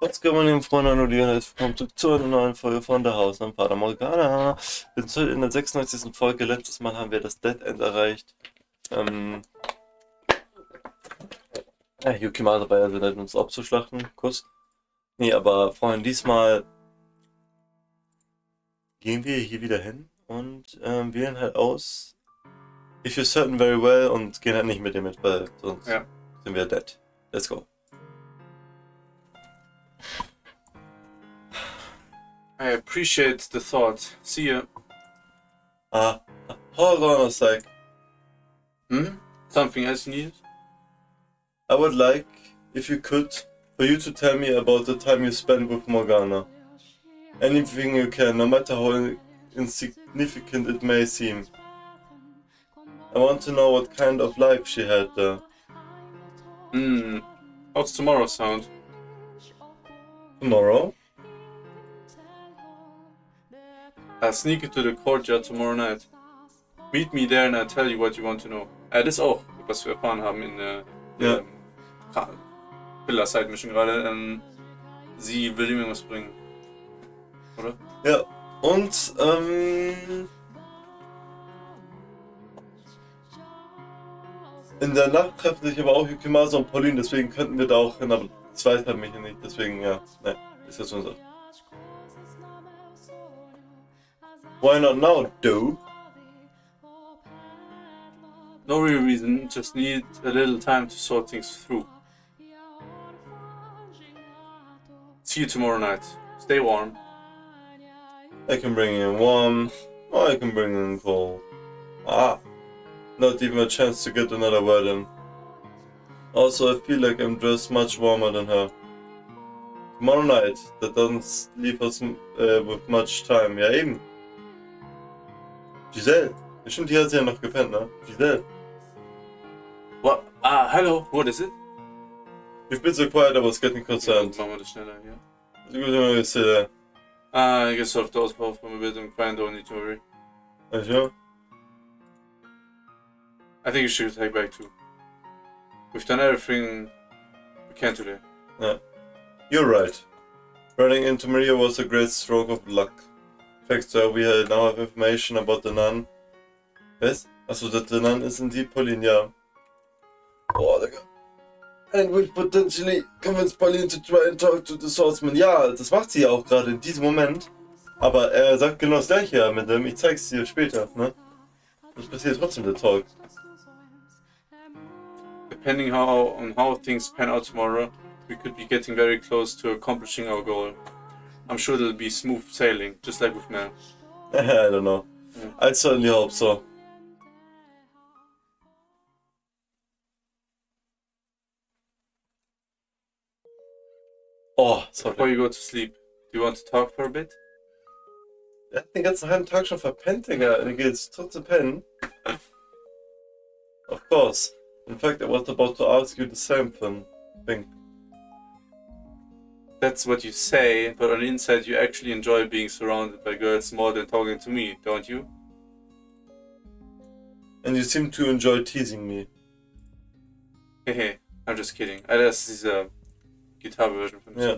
What's going on, Freunde? Und willkommen zurück zu einer neuen Folge von der Haus am Fata Morgana. Wir sind heute in der 96. Folge. Letztes Mal haben wir das Dead End erreicht. Yukimasa war ja so nett, uns abzuschlachten. Kuss. Nee, aber Freunde, diesmal gehen wir hier wieder hin und wählen halt aus If you're certain very well und gehen halt nicht mit dem mit, weil sonst sind wir dead. Let's go. I appreciate the thought. See you. Hold on a sec. Something else you need? I would like, if you could, for you to tell me about the time you spent with Morgana. Anything you can, no matter how insignificant it may seem. I want to know what kind of life she had there. How's tomorrow sound? Tomorrow? I'll sneak into the courtyard tomorrow night. Meet me there and I'll tell you what you want to know. Das ist auch, was wir erfahren haben in der Villa-Side-Mission gerade. Sie will ihm irgendwas bringen. Oder? Ja, und in der Nacht treffen sich aber auch Yukimasa und Pauline, deswegen könnten wir da auch hin, aber das weiß halt mich nicht, deswegen ja, ne, ist jetzt unser. Why not now, dude? No real reason, just need a little time to sort things through. See you tomorrow night. Stay warm. I can bring in warm, or I can bring in cold. Not even a chance to get another word in. Also, I feel like I'm dressed much warmer than her. Tomorrow night, that doesn't leave us with much time. Ja, eben. Giselle. Bestimmt, hier hat sie ja noch gepennt, ne? Giselle. What? Hello, what is it? You've been so quiet, I was getting concerned. Machen wir das schneller, ja. I guess I'll have to ausbauen from a bit and fine, don't need to worry. Are you sure? I think you should take back too. We've done everything we can today. Yeah. You're right. Running into Maria was a great stroke of luck. Thanks to her, we now have information about the nun. Was? Achso, that the nun is indeed Pauline, ja. Oh, Digga. And will potentially convince Pauline to try and talk to the swordsman. Ja, das macht sie ja auch gerade in diesem Moment. Aber er sagt genau das gleiche ja mit dem, ich zeig's dir später, ne? Das passiert trotzdem der Talk. Depending on how things pan out tomorrow, we could be getting very close to accomplishing our goal. I'm sure it'll be smooth sailing, just like with Mel. I don't know. Yeah. I certainly hope so. Oh, sorry. Before you go to sleep, do you want to talk for a bit? Er hat den ganzen halben Tag schon verpennt, Digga. Er geht jetzt trotzdem pennen. Of course. In fact, I was about to ask you the same thing. That's what you say, but on the inside you actually enjoy being surrounded by girls more than talking to me, don't you? And you seem to enjoy teasing me. Hehe, I'm just kidding. Das ist diese Gitarre-Version von mir. Yeah.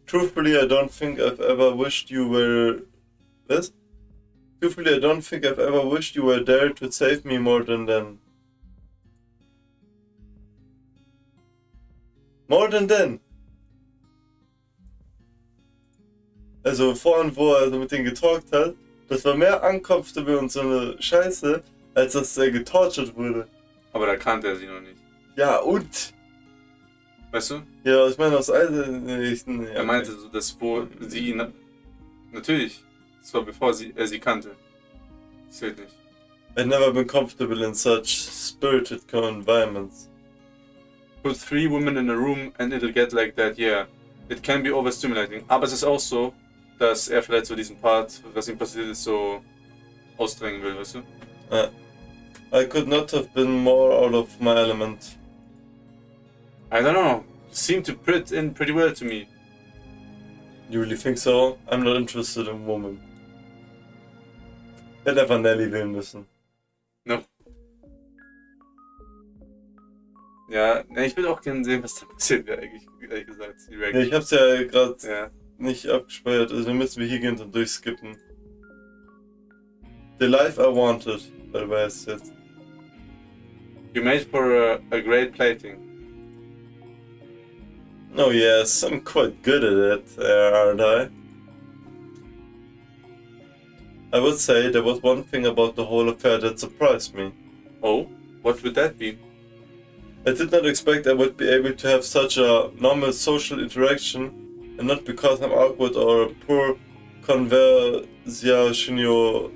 Truthfully, I don't think I've ever wished you were... Was? Truthfully, I don't think I've ever wished you were there to save me more than then. More than then? Also vorhin, wo er so mit denen getalkt hat, das war mehr uncomfortable und so eine Scheiße, als dass er getortured wurde. Aber da kannte er sie noch nicht. Ja, und? Weißt du? Ja, ich meine aus all Er meinte so, dass wo sie ihn... Natürlich, das war bevor er sie kannte. Das zählt nicht. I've never been comfortable in such spirited environments. Put 3 women in a room and it'll get like that, yeah. It can be overstimulating. Aber es ist auch so, dass er vielleicht so diesen Part, was ihm passiert ist, so ausdrängen will, weißt du? I could not have been more out of my element. I don't know. You seem to fit in pretty well to me. You really think so? I'm not interested in women. Hätte einfach Nelly wählen müssen. No. Ja, ne, ich will auch gerne sehen, was da passiert wäre, eigentlich, ehrlich gesagt. Die Ja, Reaction. ich hab's ja gerade Ja. nicht abgespeichert, also müssen wir hier gehen und durchskippen. The life I wanted, by the way, ist jetzt. You made for a great plating. Oh yes, I'm quite good at it, aren't I? I would say there was one thing about the whole affair that surprised me. Oh, what would that be? I did not expect I would be able to have such a normal social interaction, and not because I'm awkward or a poor conversational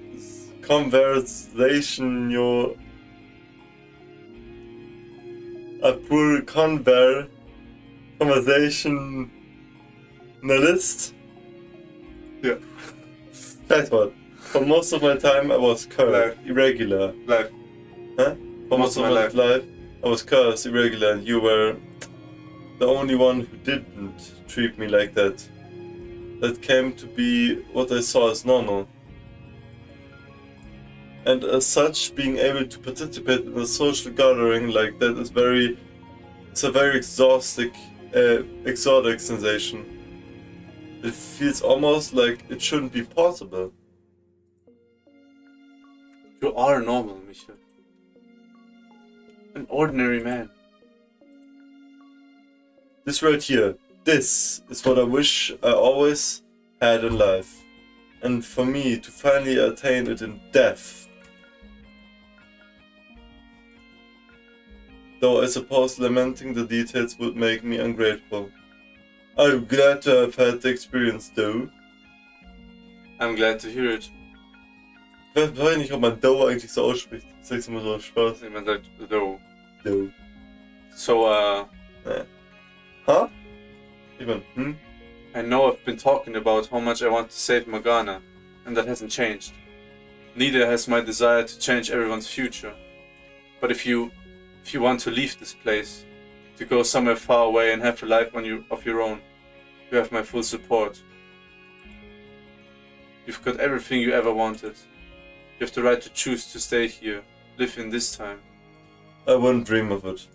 a poor conversationalist. Yeah. That's what. For most of my time I was cursed, Life. irregular. Life. Huh? For most of my life I was cursed, irregular, and you were the only one who didn't treat me like that. That came to be what I saw as normal. And as such, being able to participate in a social gathering like that is it's a very exotic sensation. It feels almost like it shouldn't be possible. You are normal, Michael. An ordinary man. This right here, this is what I wish I always had in life. And for me to finally attain it in death. Though I suppose lamenting the details would make me ungrateful. I'm glad to have had the experience though. I'm glad to hear it. Ich weiß nicht, ob man though eigentlich so ausspricht. Ich sag's immer so aus Spaß. Man sagt though. Though. So, Huh? Even, I know I've been talking about how much I want to save Morgana, and that hasn't changed. Neither has my desire to change everyone's future. But if you want to leave this place, to go somewhere far away and have a life of your own, you have my full support. You've got everything you ever wanted. You have the right to choose to stay here, live in this time. I wouldn't dream of it.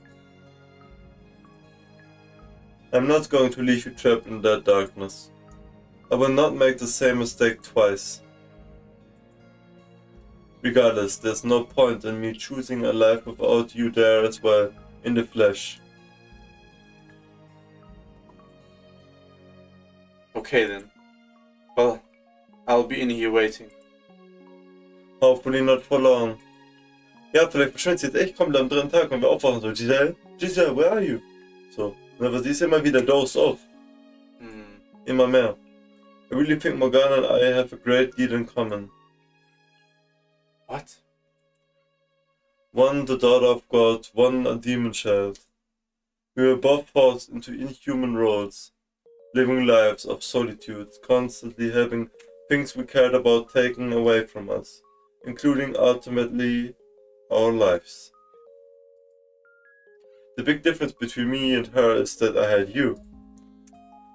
I'm not going to leave you trapped in that darkness. I will not make the same mistake twice. Regardless, there's no point in me choosing a life without you there as well, in the flesh. Okay then. Well, I'll be in here waiting. Hopefully not for long. Ja, vielleicht verschwindet sie jetzt echt komplett am dritten Tag, wenn wir aufwachen so, Giselle, where are you? So, aber sie ist immer wieder dozed off. Immer mehr. I really think Morgana and I have a great deal in common. What? One the daughter of God, one a demon child. We were both forced into inhuman roles, living lives of solitude, constantly having things we cared about taken away from us, including ultimately our lives. The big difference between me and her is that I had you.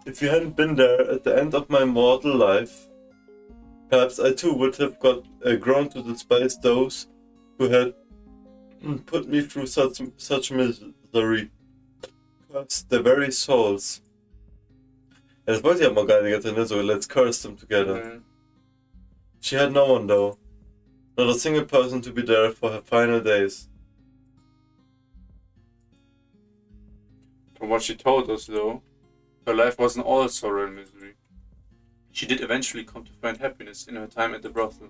If you hadn't been there at the end of my mortal life, perhaps I too would have grown to despise those who had put me through such misery. Curse their very souls. Ja, das wollte ich aber gar nicht, ne? So, let's curse them together. She had no one though. Not a single person to be there for her final days. From what she told us though, her life wasn't all sorrow and misery. She did eventually come to find happiness in her time at the brothel.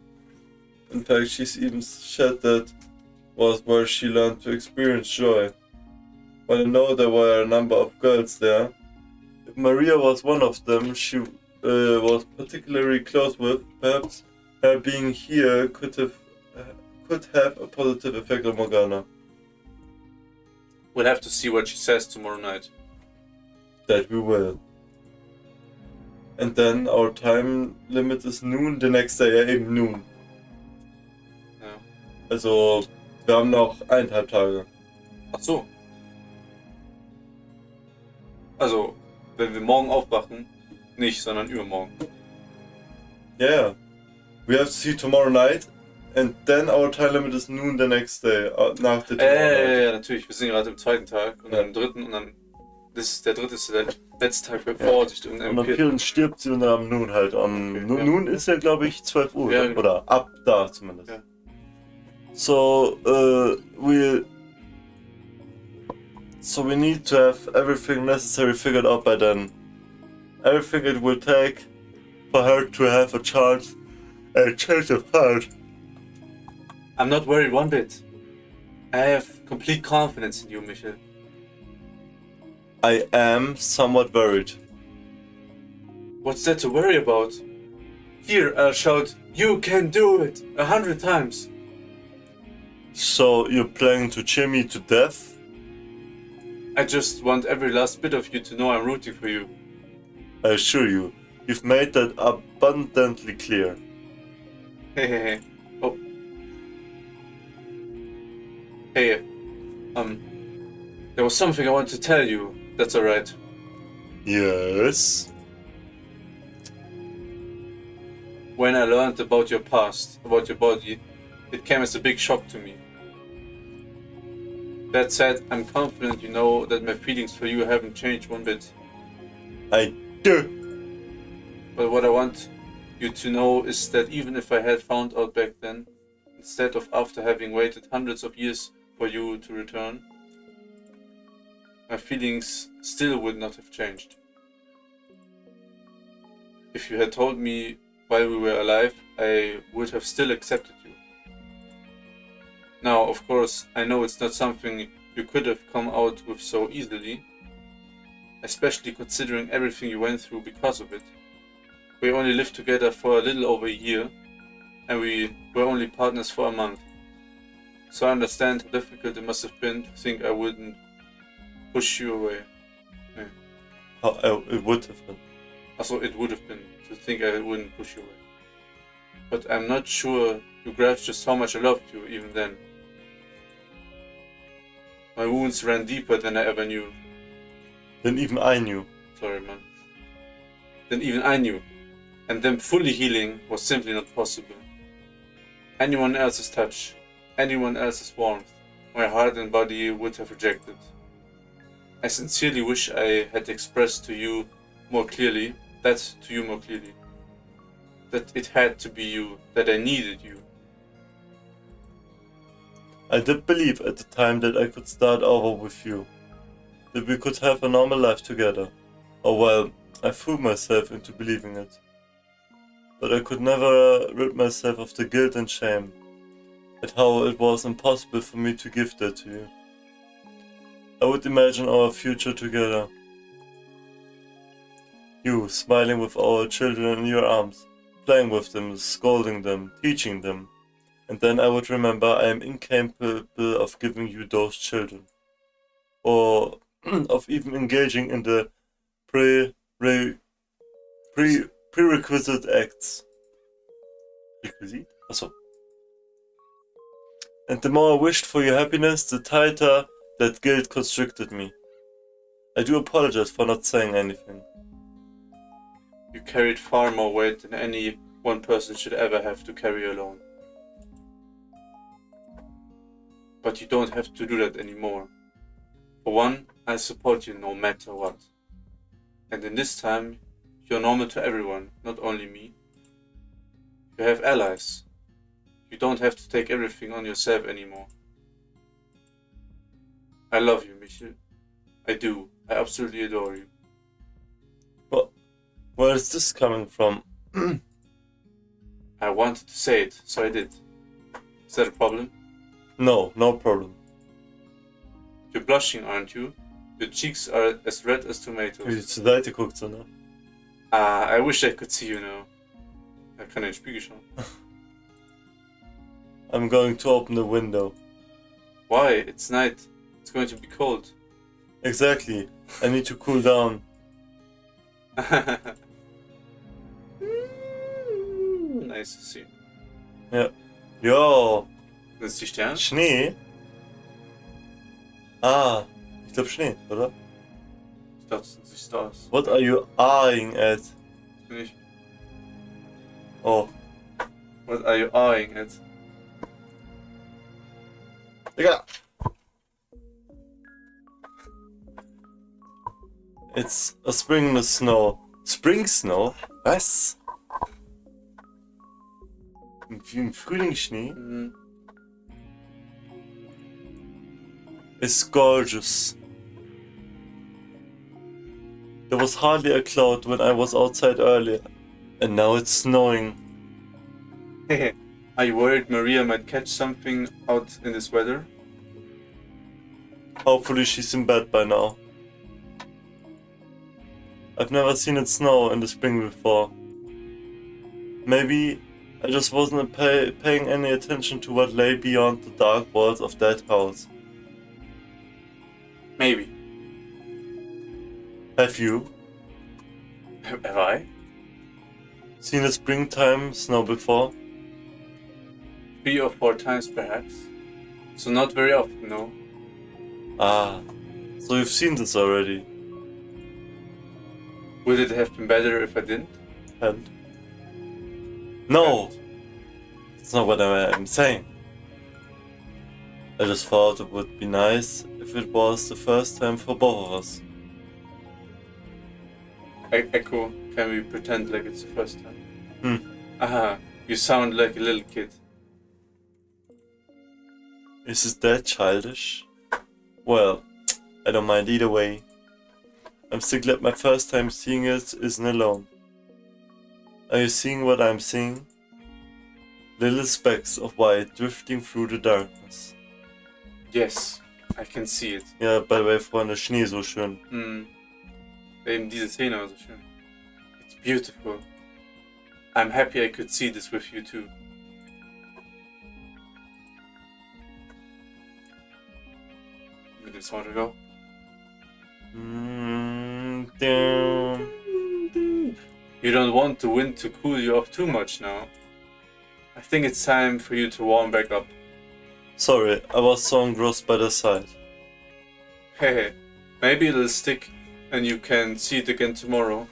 In fact, she's even said that was where she learned to experience joy. While I know there were a number of girls there, if Maria was one of them she was particularly close with, perhaps her being here could have a positive effect on Morgana. We'll have to see what she says tomorrow night. That we will. And then our time limit is noon the next day, ja eben noon. Ja. Also, wir haben noch 1,5 Tage. Ach so. Also, wenn wir morgen aufwachen, nicht, sondern übermorgen. Yeah. We have to see tomorrow night And then our time limit is noon the next day, nach der Ja, natürlich. Wir sind gerade im zweiten Tag und dann im dritten und dann. Der dritte ist der letzte Tag bevor sich Und am vierten stirbt sie und dann am Noon halt. Noon ist ja, glaube ich, 12 Uhr. Ja, genau. Oder ab da zumindest. Ja. So, we need to have everything necessary figured out by then. Everything it will take for her to have a chance and change of heart. I'm not worried one bit. I have complete confidence in you, Michel. I am somewhat worried. What's there to worry about? Here, I'll shout, "You can do it!" 100 times. So, you're planning to cheer me to death? I just want every last bit of you to know I'm rooting for you. I assure you, you've made that abundantly clear. Hey. Oh. Hey, there was something I wanted to tell you. That's alright. Yes? When I learned about your past, about your body, it came as a big shock to me. That said, I'm confident you know that my feelings for you haven't changed one bit. I do. But what I want you to know is that even if I had found out back then, instead of after having waited hundreds of years for you to return, my feelings still would not have changed. If you had told me while we were alive, I would have still accepted you. Now, of course, I know it's not something you could have come out with so easily, especially considering everything you went through because of it. We only lived together for a little over a year, and we were only partners for a month. So I understand how difficult it must have been to think I wouldn't push you away. Yeah. How it would have been. Also, it would have been to think I wouldn't push you away. But I'm not sure you grasped just how much I loved you even then. My wounds ran deeper than I ever knew. Than even I knew. Sorry, man. Than even I knew. And them fully healing was simply not possible. Anyone else's touch, anyone else's warmth, my heart and body would have rejected. I sincerely wish I had expressed to you more clearly, that it had to be you, that I needed you. I did believe at the time that I could start over with you, that we could have a normal life together. Or well, I fooled myself into believing it. But I could never rid myself of the guilt and shame at how it was impossible for me to give that to you. I would imagine our future together. You smiling with our children in your arms, playing with them, scolding them, teaching them. And then I would remember I am incapable of giving you those children. Or of even engaging in the prerequisite acts. Requisite? Achso. And the more I wished for your happiness, the tighter that guilt constricted me. I do apologize for not saying anything. You carried far more weight than any one person should ever have to carry alone. But you don't have to do that anymore. For one, I support you no matter what. And in this time, you're normal to everyone, not only me. You have allies. You don't have to take everything on yourself anymore. I love you, Michel. I do. I absolutely adore you. Well, where is this coming from? I wanted to say it, so I did. Is that a problem? No, no problem. You're blushing, aren't you? Your cheeks are as red as tomatoes. Wie du zur Seite guckst, so, ne? Ah, I wish I could see you now. I kann in den Spiegel schauen. I'm going to open the window. Why? It's night. It's going to be cold. Exactly. I need to cool down. Nice to see. Ja. Jo. Das ist die Sterne? Schnee? Ah. Ich glaube Schnee, oder? Ich dachte, das sind die Stars. What are you eyeing at? Bin ich. Oh. What are you eyeing at? Digga! It's a spring in the snow. Spring Snow? Was? Wie im Frühlingsschnee? Mhm. It's gorgeous. There was hardly a cloud when I was outside earlier. And now it's snowing. Are you worried Maria might catch something out in this weather? Hopefully she's in bed by now. I've never seen it snow in the spring before. Maybe I just wasn't paying any attention to what lay beyond the dark walls of that house. Maybe. Have you Have I? seen a springtime snow before? 3 or 4 times perhaps. So not very often, no. Ah, so you've seen this already. Would it have been better if I didn't? And no, that's not what I'm saying. I just thought it would be nice if it was the first time for both of us. Echo, can we pretend like it's the first time? Hmm. Aha, you sound like a little kid. Is it that childish? Well, I don't mind either way. I'm still glad my first time seeing it isn't alone. Are you seeing what I'm seeing? Little specks of white drifting through the darkness. Yes, I can see it. Ja, by the way, Freunde, Schnee so schön. Eben diese Szene war so schön. It's beautiful. I'm happy I could see this with you too. With this one to go. Damn. You don't want the wind to cool you off too much now. I think it's time for you to warm back up. Sorry, I was so engrossed by the sight. Hey, maybe it'll stick and you can see it again tomorrow.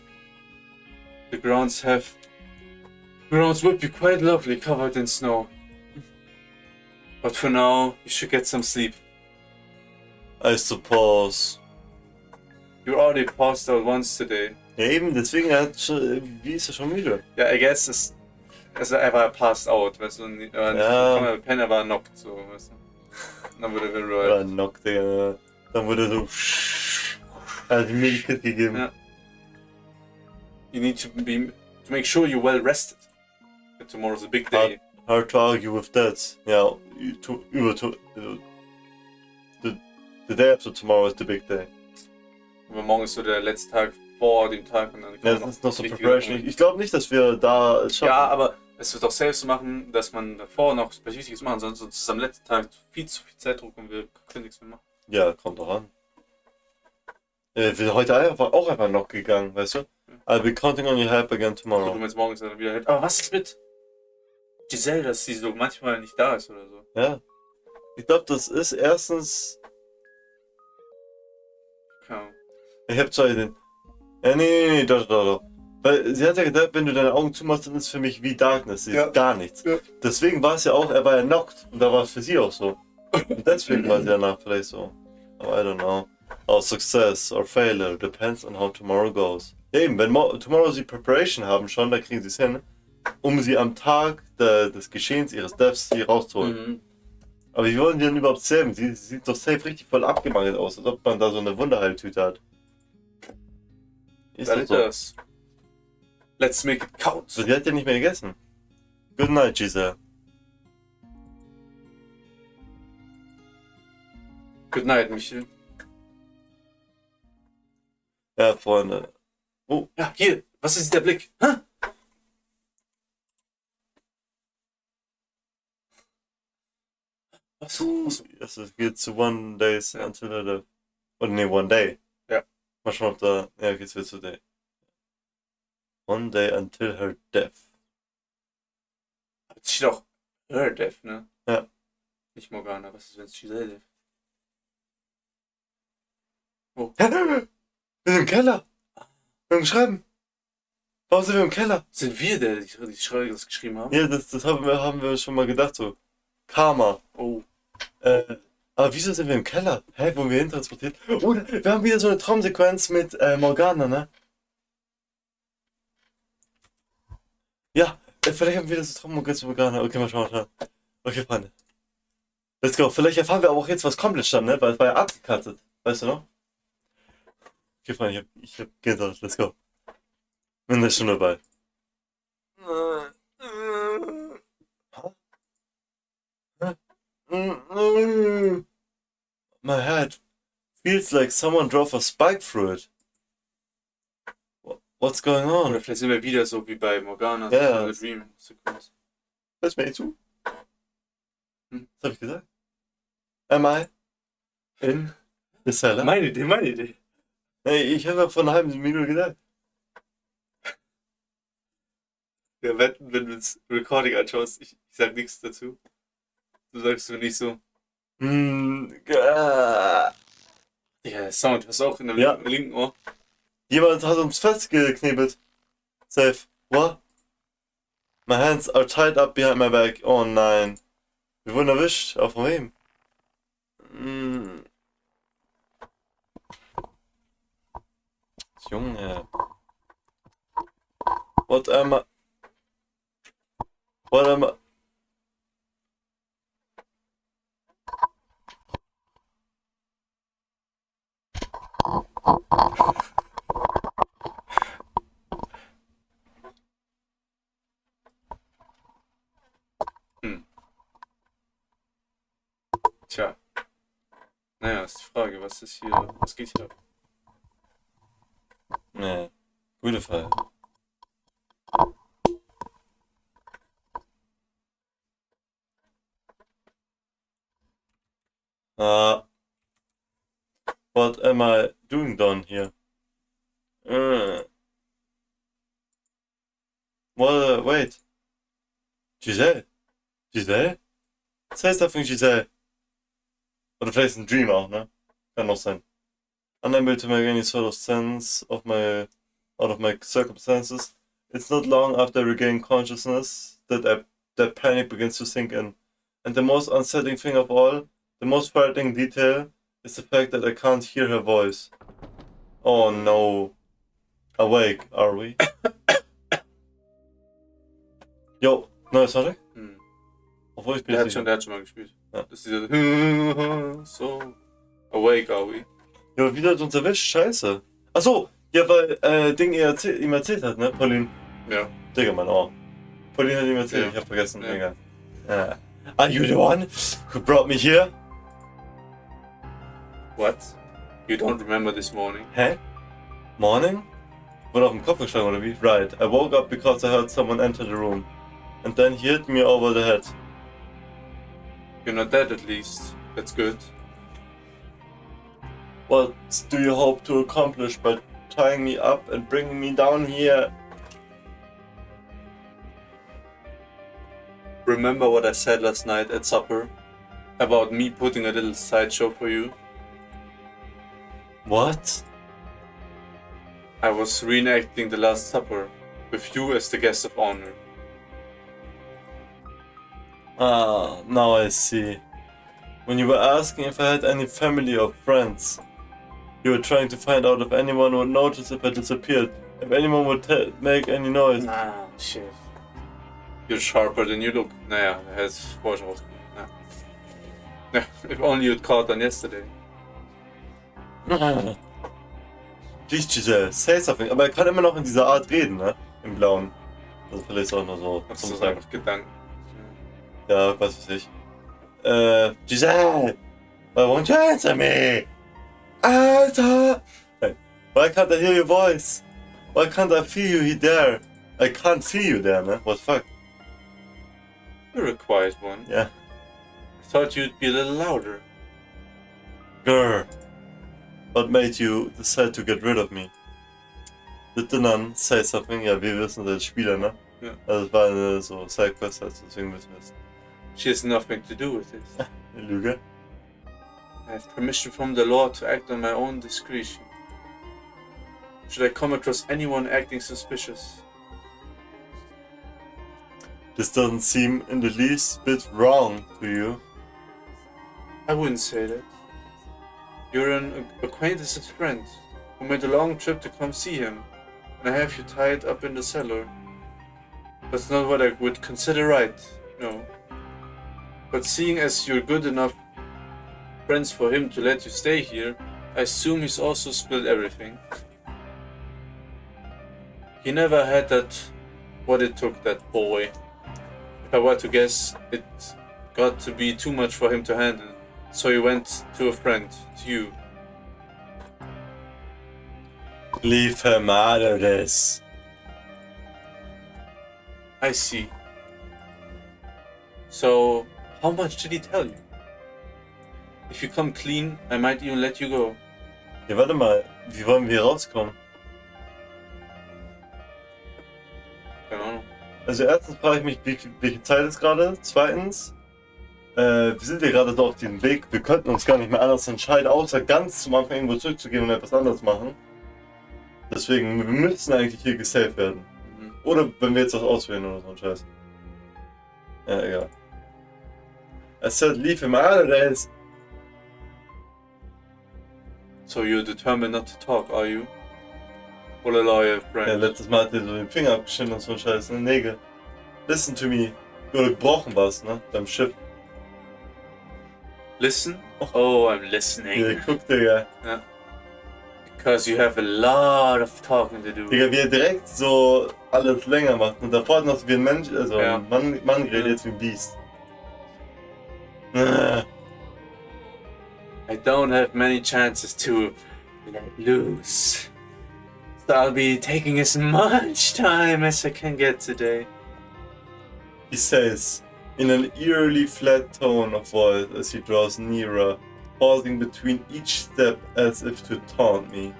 The grounds would be quite lovely covered in snow. But for now, you should get some sleep. I suppose. You already passed out once today. Ja eben, deswegen, wie ist er schon müde? Yeah, I guess er war passed out, weißt du, er war nicht pennen, er war knocked, so, weißt du. Dann wurde er Oder revived. knockt, Digga. Dann wurde so... Er hat die Medikit gegeben. Ja. You need to make sure you're well rested. Tomorrow's a big day. Hard to argue with that. Ja, the day after tomorrow is the big day. Aber morgen ist so der letzte Tag vor dem Tag und dann Ja, das ist noch so Preparation. Ich glaube nicht, dass wir da es schaffen. Ja, aber es wird auch selbst so machen, dass man davor noch was Wichtiges machen, sonst ist es am letzten Tag viel zu viel Zeitdruck und wir können nichts mehr machen. Ja, kommt doch an. Wir sind heute auch einfach noch gegangen, weißt du? I'll be counting on your help again So, tomorrow. du jetzt morgens dann wieder halt. Aber was ist mit Giselle, dass sie so manchmal nicht da ist oder so? Ja. Ich glaube, das ist erstens... Keine Ahnung. Ich hab zwar den... Ja, nee, doch. Weil sie hat ja gedacht, wenn du deine Augen zumachst, dann ist es für mich wie Darkness. Sie ist gar nichts. Ja. Deswegen war es ja auch, er war ja knocked. Und da war es für sie auch so. Und deswegen war sie danach vielleicht so. Aber I don't know. Our success or failure depends on how tomorrow goes. Ja, eben, wenn tomorrow sie Preparation haben schon, dann kriegen sie es hin, um sie am Tag des Geschehens ihres Deaths hier rauszuholen. Aber wie wollen die denn überhaupt saven? Sie sieht doch safe richtig voll abgemangelt aus, als ob man da so eine Wunderheiltüte hat. Ist das so? Das. Let's make it count. So, die hat ja nicht mehr gegessen. Good night, Giselle. Good night, Michel. Ja, Freunde. Oh, Ja, hier, was ist der Blick? Hä? Was? es geht zu One Days Ja. until her death. Oder nee, One Day. Ja. Mal schauen, ob da... Ja, geht's wieder zu Day. One Day until her death. Es steht auch Her Death, ne? Ja. Nicht Morgana, was ist, wenn es Giselle Death? Oh. Wir sind im Keller. Wir haben geschrieben. Warum sind wir im Keller? Sind wir der, die das geschrieben haben? Ja, das haben wir schon mal gedacht, so. Karma. Oh. Aber wieso sind wir im Keller? Hä, wo wir hintransportiert? Oder wir haben wieder so eine Traumsequenz mit Morgana, ne? Ja, vielleicht haben wir wieder so Traumsequenz mit Morgana. Okay, mal schauen. Okay, Freunde. Let's go. Vielleicht erfahren wir aber auch jetzt, was komplett stand, ne? Weil es war ja abgekattet. Weißt du noch? Okay, Freunde, ich hab Gänsehaut. Let's go. Bin da schon dabei. My head feels like someone drove a spike through it. What's going on? Oder vielleicht sind wir wieder so wie bei Morgana, Ja, so ja. eine Dream-Sequenz. Hörst du mir nicht zu? Hm. Was hab ich gesagt? Am I in the cellar? Meine Idee. Hey, ich habe vor einer halben Minute gesagt. Wir wetten, wenn du das Recording anschaust, ich sag nichts dazu. Du sagst mir nicht so. Ja, Ja, Sound, hast du auch in dem Ja. linken Ohr. jemand hat uns festgeknebelt. Safe. What? My hands are tied up behind my back. Oh nein. Wir wurden erwischt. Auf wem? Junge. What am I? What am I? Tja. Naja, ist die Frage, was geht hier ab? Nee. Gute Frage. What am I doing down here? Wait. Giselle? Giselle? Say something, Giselle. Oder vielleicht ist ein Dream auch, ne? Kann auch sein. Unable to make any sort of sense out of my circumstances. It's not long after I regain consciousness that panic begins to sink in. And the most unsettling thing of all, the most frightening detail, is the fact that I can't hear her voice. Oh no. Awake, are we? Yo, neuer Soundtrack? Obwohl ich bin Der jetzt hat nicht. schon mal gespielt. Ja. Das ist dieser so awake are we? Ja, wieder hat uns erwischt, scheiße. Achso, ja, weil Ding ihm erzählt hat, ne, Pauline? Ja. Digga, mein Ohr. Pauline hat ihm erzählt, Ja. ich hab vergessen, Ja. Digga. Are you the one who brought me here? What? You don't remember this morning? Hä? Morning? Wurde auf dem Kopf geschlagen oder wie? Right, I woke up because I heard someone enter the room. And then he hit me over the head. You're not dead at least. That's good. What do you hope to accomplish by tying me up and bringing me down here? Remember what I said last night at supper? About me putting a little sideshow for you? What? I was reenacting the Last Supper, with you as the guest of honor. Ah, now I see. When you were asking if I had any family or friends, you were trying to find out if anyone would notice if I disappeared, if anyone would make any noise. Ah, shit. You're sharper than you look. Naja, er ist vorher schon rausgekommen. Ja, if only you'd caught on yesterday. Please, Giselle, say something. Aber er kann immer noch in dieser Art reden, ne? Im Blauen. Also vielleicht auch nur so Das zum ist Sagen. einfach Gedanken. Ja, was weiß ich. Giselle! Why won't you answer me? Alter! Hey, why can't I hear your voice? Why can't I feel you there? I can't feel you there, ne? What the fuck? You're a quiet one. Yeah. I thought you'd be a little louder. Grr. What made you decide to get rid of me? Did the nun say something? Ja, wir wissen, das ist Spieler, ne? Ja. Also es war eine so Sidequest, also deswegen wissen wir es. She has nothing to do with this. Eine Lüge. I have permission from the Lord to act on my own discretion. Should I come across anyone acting suspicious? This doesn't seem in the least bit wrong to you. I wouldn't say that. You're an acquaintance's friend who made a long trip to come see him, and I have you tied up in the cellar. That's not what I would consider right, no. But seeing as you're good enough friends for him to let you stay here, I assume he's also spilled everything. He never had what it took, that boy. If I were to guess, it got to be too much for him to handle, so he went to a friend, to you. Leave him out of this. I see. So, how much did he tell you? If you come clean, I might even let you go. Ja, warte mal, wie wollen wir rauskommen? Keine Ahnung. Also erstens frage ich mich, welche Zeit ist gerade? Zweitens, wir sind ja gerade so auf diesem Weg, wir könnten uns gar nicht mehr anders entscheiden, außer ganz zum Anfang irgendwo zurückzugehen und etwas anderes machen. Deswegen, wir müssen eigentlich hier gesaved werden. Oder wenn wir jetzt was auswählen oder so ein Scheiß. Ja, egal. I said leave him out of this. So you're determined not to talk, are you? Or allow your friend? Ja, letztes Mal hat er so den Finger abgeschnitten und so ein Scheiß, ne? Nägel. Listen to me. Du gebrochen warst, ne? Beim Schiff. Listen? Oh, I'm listening. Ja, guck, Digga. Ja. Because you have a lot of talking to do. Digga, wie er direkt so alles länger macht. Und davor hat noch so wie ein Mensch, also ja. ein Mann geredet, jetzt wie ein Biest. I don't have many chances to let loose. So I'll be taking as much time as I can get today. He says, in an eerily flat tone of voice as he draws nearer, pausing between each step as if to taunt me.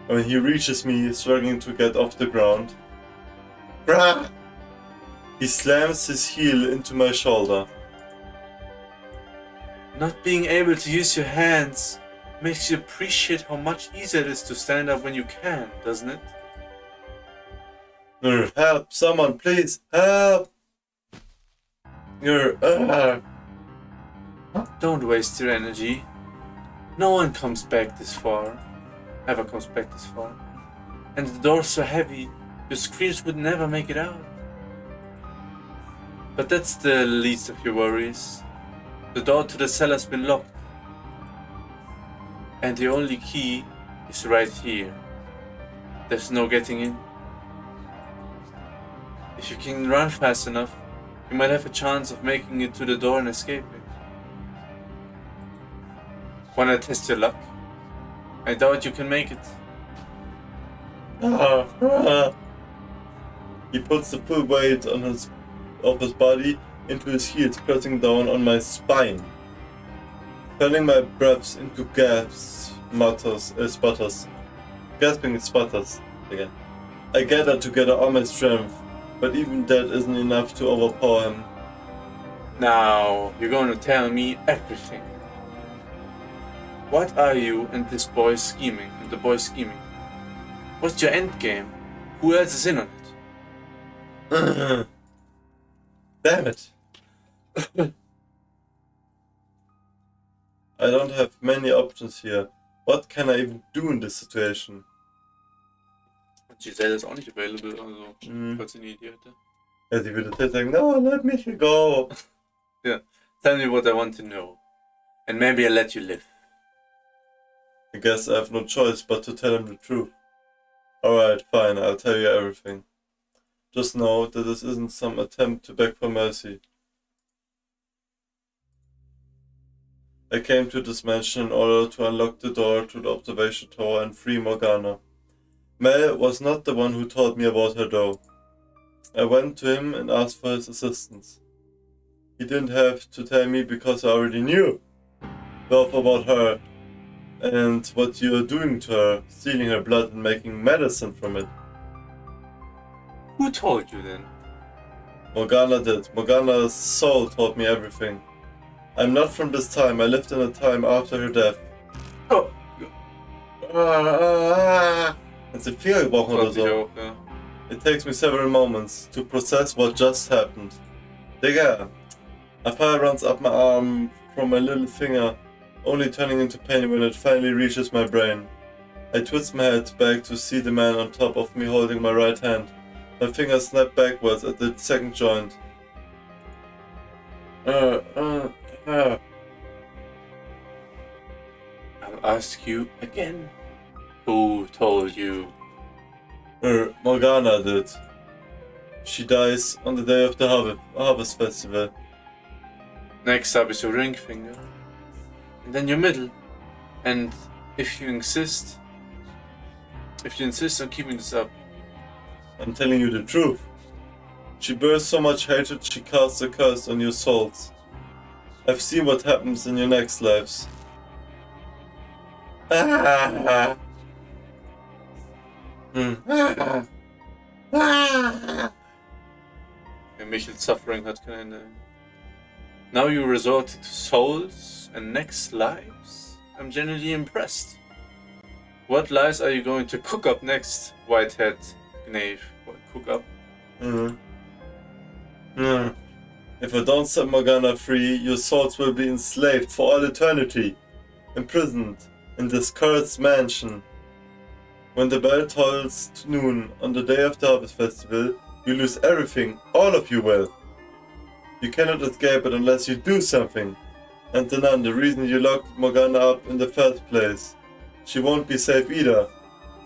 And when he reaches me, struggling to get off the ground, brah! He slams his heel into my shoulder. Not being able to use your hands makes you appreciate how much easier it is to stand up when you can, doesn't it? Help! Someone, please! Help! Don't waste your energy. No one comes back this far. Ever comes back this far. And the door's so heavy, your screams would never make it out. But that's the least of your worries. The door to the cellar's been locked. And the only key is right here. There's no getting in. If you can run fast enough, you might have a chance of making it to the door and escaping. Wanna test your luck? I doubt you can make it. He puts the full weight of his body into his heels, pressing down on my spine. Turning my breaths into gasps, sputters. Gasping sputters. Again. I gather together all my strength, but even that isn't enough to overpower him. Now, you're going to tell me everything. What are you and this boy scheming, and the boy scheming? What's your end game? Who else is in on it? Damn it. I don't have many options here. What can I even do in this situation? Giselle ist auch nicht available, also falls sie eine Idee hätte. Ja, sie würde jetzt sagen, no, let me go. Yeah, tell me what I want to know. And maybe I'll let you live. I guess I have no choice but to tell him the truth. Alright, fine, I'll tell you everything. Just know that this isn't some attempt to beg for mercy. I came to this mansion in order to unlock the door to the observation tower and free Morgana. Mel was not the one who told me about her though. I went to him and asked for his assistance. He didn't have to tell me because I already knew both about her and what you are doing to her, stealing her blood and making medicine from it. Who told you then? Morgana did. Morgana's soul told me everything. I'm not from this time, I lived in a time after her death. Oh! Hat sie Finger gebrochen oder so? Auch, ja. It takes me several moments to process what just happened. Digga, a fire runs up my arm from my little finger, only turning into pain when it finally reaches my brain. I twist my head back to see the man on top of me holding my right hand. My fingers snap backwards at the second joint. I'll ask you again. Who told you? Morgana did. She dies on the day of the Harvest Festival. Next up is your ring finger. And then your middle. And if you insist on keeping this up, I'm telling you the truth. She bears so much hatred she casts a curse on your souls. I've seen what happens in your next lives. Ah. Michel's suffering hat kein Ende. Now you resort to souls and next lives? I'm genuinely impressed. What lies are you going to cook up next, Whitehead Knave? What, cook up? If I don't set Morgana free, your souls will be enslaved for all eternity, imprisoned in this cursed mansion. When the bell tolls noon on the day of the Harvest Festival, you lose everything, all of you will. You cannot escape it unless you do something. And the nun, the reason you locked Morgana up in the first place. She won't be safe either.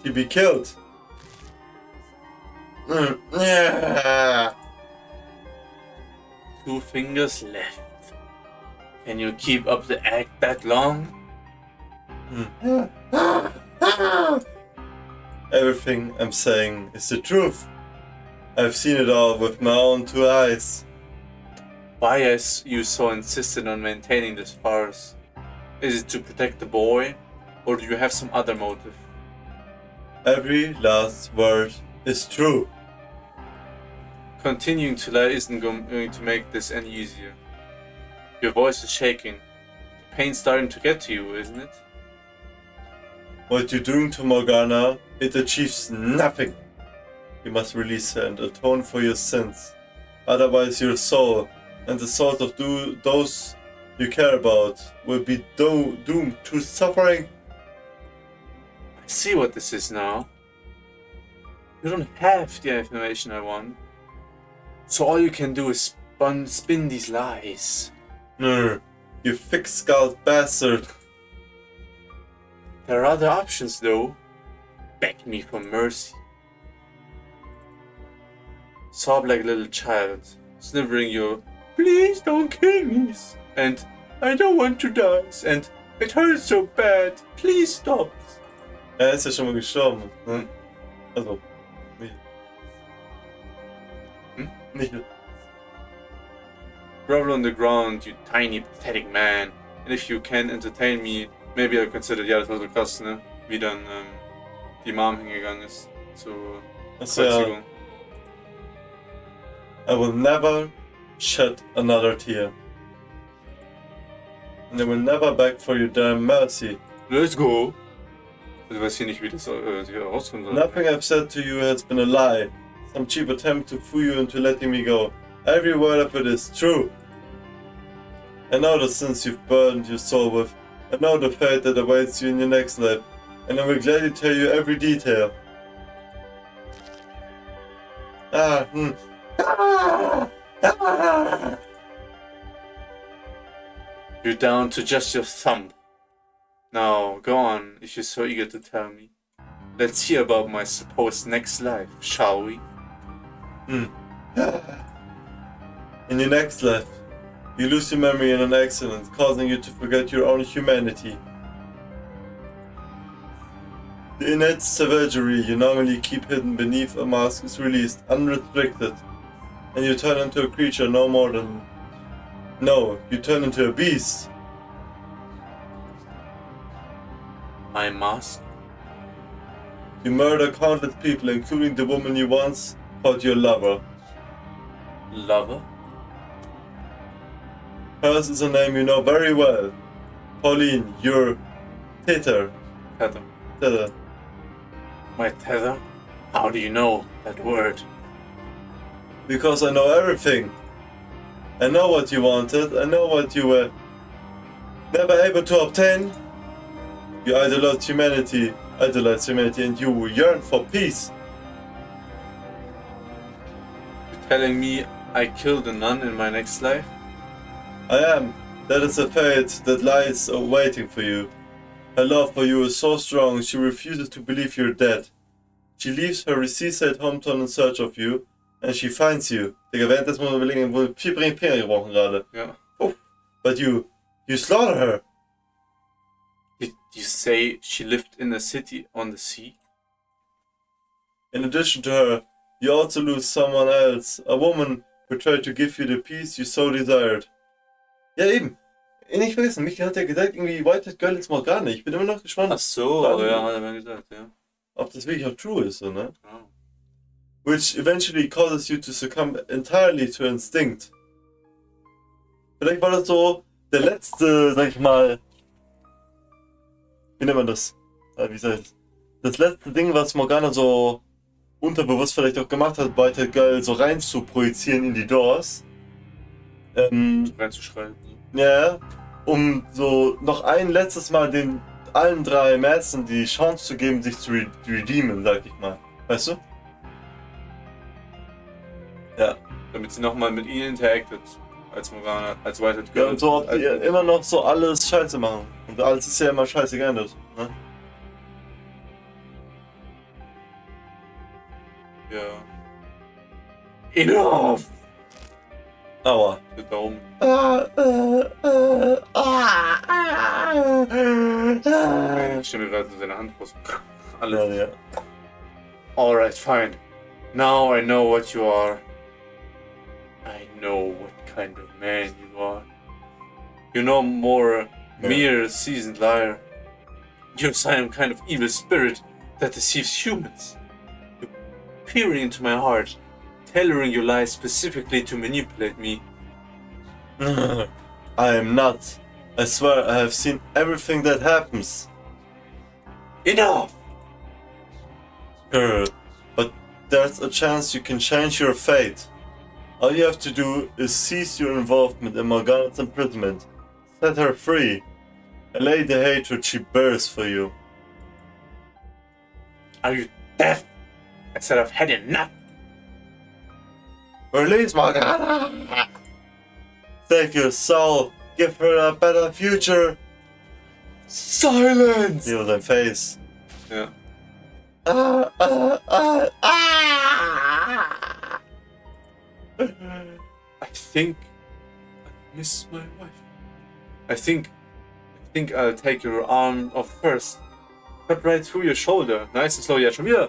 She'll be killed. Two fingers left. Can you keep up the act that long? Everything I'm saying is the truth. I've seen it all with my own two eyes. Why are you so insistent on maintaining this farce? Is it to protect the boy, or do you have some other motive? Every last word is true. Continuing to lie isn't going to make this any easier. Your voice is shaking. The pain's starting to get to you, isn't it? What you're doing to Morgana, it achieves nothing. You must release her and atone for your sins. Otherwise your soul, and the souls of those you care about, will be doomed to suffering. I see what this is now. You don't have the information I want. So all you can do is spin these lies. You thick-skulled bastard. There are other options though. Beg me for mercy. Sob like a little child, snivering your "Please don't kill me" and "I don't want to die" and "It hurts so bad, please stop." Er ist ja schon mal gestorben, ne? Also, Michel. Michel. Grovel on the ground, you tiny pathetic man. And if you can entertain me, maybe I'll consider, ja, das war so krass, ne? Wie dann die Mom hingegangen ist zur Kreuzigung. I will never shed another tear. And I will never beg for your damn mercy. Let's go! Ich weiß hier nicht, wie das sich herausfinden soll. Nothing I've said to you has been a lie. Some cheap attempt to fool you into letting me go. Every word of it is true. I know the sins you've burdened your soul with. I know the fate that awaits you in your next life. And I will gladly tell you every detail. You're down to just your thumb. Now, go on, if you're so eager to tell me. Let's hear about my supposed next life, shall we? In your next life, you lose your memory in an accident, causing you to forget your own humanity. The innate savagery you normally keep hidden beneath a mask is released, unrestricted, and you turn into a creature no more than... No, you turn into a beast. My mask? You murder countless people, including the woman you once called your lover. Lover? Hers is a name you know very well. Pauline, your tether. Tether. My tether? How do you know that word? Because I know everything. I know what you wanted, I know what you were... never able to obtain. You idolize humanity, and you yearn for peace. You're telling me I killed a nun in my next life? I am. That is a fate that lies waiting for you. Her love for you is so strong, she refuses to believe you're dead. She leaves her seaside hometown in search of you, and she finds you. Digga, währenddessen muss man überlegen, wo 4 Finger gebrochen gerade. Ja. Oh, but you slaughter her. Did you say she lived in a city on the sea? In addition to her, you also lose someone else, a woman who tried to give you the peace you so desired. Ja, eben. Nicht vergessen, Michael hat ja gesagt, irgendwie Whitehead Girl ist Morgana. Ich bin immer noch gespannt. Ach so, ja, hat er mir gesagt, ja. Ob das wirklich auch true ist, so, ne? Oh. Which eventually causes you to succumb entirely to instinct. Vielleicht war das so der letzte, sag ich mal, wie nennt man das? Wie sag ich das letzte Ding, was Morgana so unterbewusst vielleicht auch gemacht hat, Whitehead Girl so rein zu projizieren in die Doors. Reinzuschreiben. Ja, um so noch ein letztes Mal den allen 3 Mädchen die Chance zu geben, sich zu redeemen, sag ich mal. Weißt du? Ja. Damit sie nochmal mit ihnen interacted. Als Morgana, als Whitehead Ja, Girl. und so ob die immer noch so alles scheiße machen. Und alles ist ja immer scheiße geändert. Ne? Ja. Enough! Aua. Der Daumen. Ich stelle mir gerade so seine Hand vor. Alles. Ja, ja. Alright, fine. Now I know what you are. I know what kind of man you are. You're no more a mere seasoned liar. You're some kind of evil spirit that deceives humans. You're peering into my heart, tailoring your lies specifically to manipulate me. I am not. I swear I have seen everything that happens. Enough! Girl, but there's a chance you can change your fate. All you have to do is cease your involvement in Morgana's imprisonment, set her free, allay the hatred she bears for you. Are you deaf? I said I've had enough. Release Morgana! Save your soul, give her a better future. Silence! Feel their face. Ja. I think I miss my wife. I think I'll take your arm off first. Cut right through your shoulder. Nice and slow. Ja, schon wieder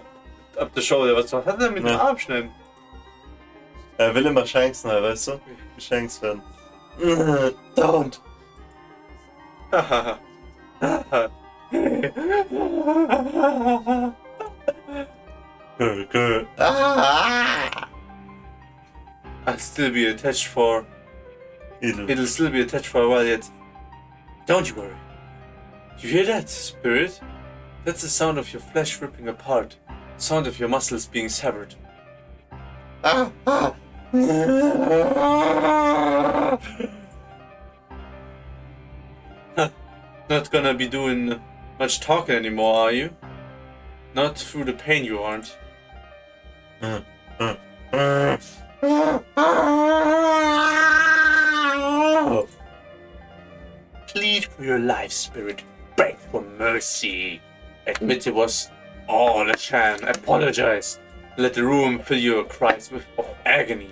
up the shoulder. Was hat er mit dem Arm schneiden? Er will immer Chancen, weißt du? Geschenkt werden. Don't. Girl. I'll still be attached for. It'll It'll still be attached for a while yet. Don't you worry. You hear that, spirit? That's the sound of your flesh ripping apart. The sound of your muscles being severed. Not gonna be doing much talking anymore, are you? Not through the pain, you aren't. Plead for your life, spirit. Beg for mercy. Admit it was all a sham. Apologize. Let the room fill your cries with of agony.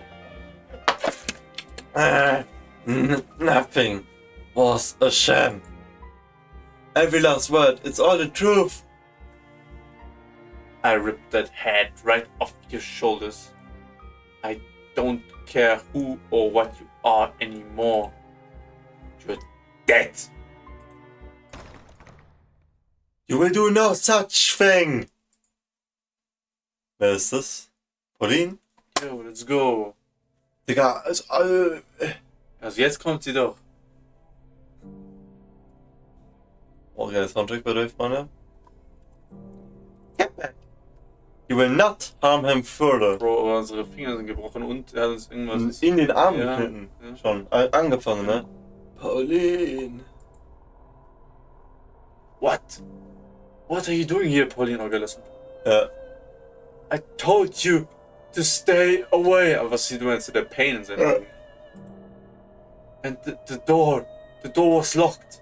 Nothing was a sham. Every last word, it's all the truth. I ripped that head right off your shoulders. I don't care who or what you are anymore. You're dead. You will do no such thing. Wer ist das? Pauline? Yo, let's go. Digga, also Jetzt kommt sie doch. Oh, der Soundtrack bei euch, Freunde. Get back. You will not harm him further. Bro, aber unsere Finger sind gebrochen und er hat uns irgendwas... In den Arm Ja, geschnitten. ja. Schon. Angefangen, ne? Pauline. What? What are you doing here, Pauline? Okay, listen. Ja. I told you to stay away. Aber was sieht man jetzt, der Pain in seinen Augen? And the door was locked.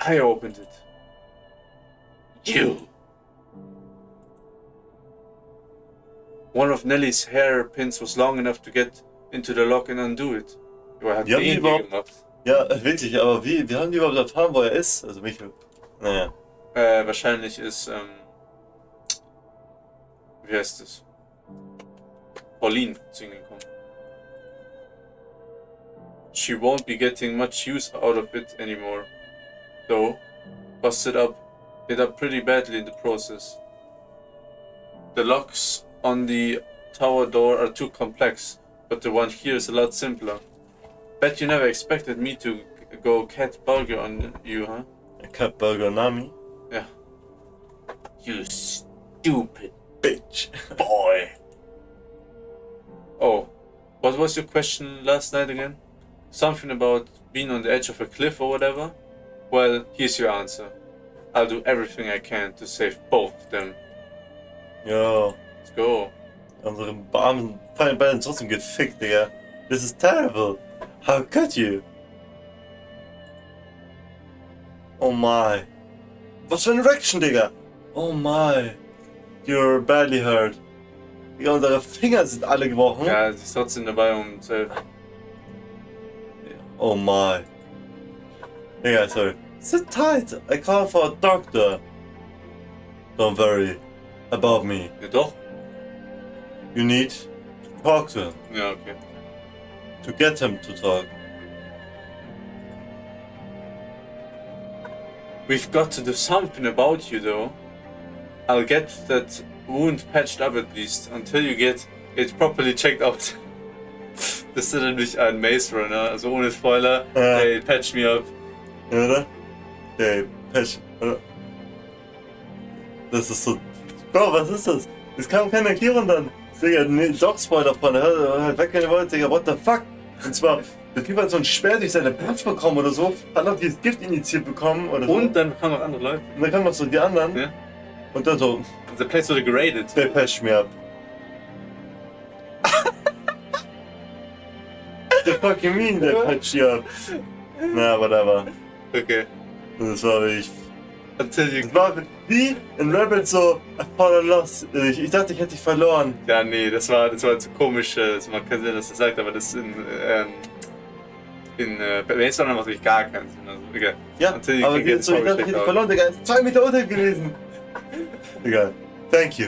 I opened it. You. One of Nelly's hairpins was long enough to get into the lock and undo it. Hat Wie haben die den überhaupt... gemacht. Ja, wirklich, aber wie haben die überhaupt erfahren, wo er ist? Also mich... Naja. Wahrscheinlich ist, wie heißt es? Pauline zu ihm gekommen. She won't be getting much use out of it anymore, though. Busted it up pretty badly in the process. The locks on the tower door are too complex, but the one here is a lot simpler. Bet you never expected me to go cat burger on you, huh? Cat Burger Nami? Yeah. You stupid bitch, boy. Oh, what was your question last night again? Something about being on the edge of a cliff or whatever? Well, here's your answer. I'll do everything I can to save both of them. Ja. Let's go. Unsere armen Feinde werden trotzdem gefickt, Digga. This is terrible. How could you? Oh my. Was für eine Reaction, Digga. Oh my. You're badly hurt. Digga, unsere Finger sind alle gebrochen. Ja, sie ist trotzdem dabei, um zu helfen. Oh my. Digga, sorry. Sit tight. I call for a doctor. Don't worry about me. Ja, doch. You need to talk to him. Ja, okay. To get him to talk. We've got to do something about you, though. I'll get that wound patched up at least, until you get it properly checked out. Das ist nämlich ein Maze Runner, also ohne Spoiler. Ja. Hey, patch me up. Ja, oder? Okay, Pech, oder? Das ist so... Bro, was ist das? Es kam keine Erklärung dann. Digga, nee, doch Spoiler von. Hör weg, keine Worte, Digga, what the fuck? Und zwar, der Typ hat so ein Schwert durch seine Brust bekommen oder so, hat noch dieses Gift injiziert bekommen oder so. Und dann kamen noch andere Leute. Und dann kamen noch so die anderen. Ja. Und dann so, The place wurde geradet. der patcht mir ab. The fucking mean, der patcht hier ab. Na, whatever. Okay. Das war wirklich... Until you... Das war wie in Rebels so, I fall lost. Ich dachte, ich hätte dich verloren. Ja, nee, das war zu komisch. Das macht keinen Sinn, dass er sagt, aber das in Maze Runner macht natürlich gar keinen Sinn. Also, okay. Ja, Until you aber can get so, ich dachte, ich hätte dich verloren, Digga. 2 Meter unter gewesen. Egal. Thank you.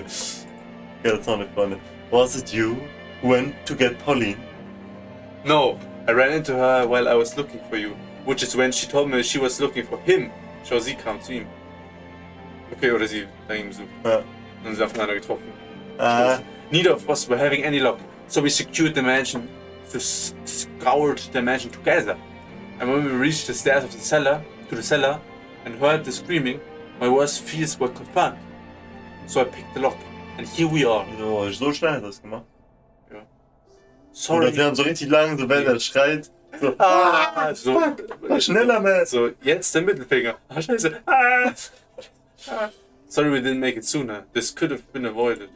Ja, that's not funny. Was it you who went to get Pauline? No, I ran into her while I was looking for you, which is when she told me she was looking for him. Schau, sie kam zu ihm. Okay, oder sie nach ihm gesucht. Ja. Und sie aufeinander getroffen. Ah. Neither of us were having any luck, so we secured the mansion, scoured the mansion together. And when we reached the stairs of the cellar, and heard the screaming, my worst fears were confirmed. So I picked the lock, and here we are. So schnell hat er das gemacht. Ja. Und Sorry. wir haben so richtig lang, so wenn er schreit. So, So, fuck, schneller, man. so, jetzt der Mittelfinger. Ah, scheiße. Ah. Ah. Sorry we didn't make it sooner. This could have been avoided.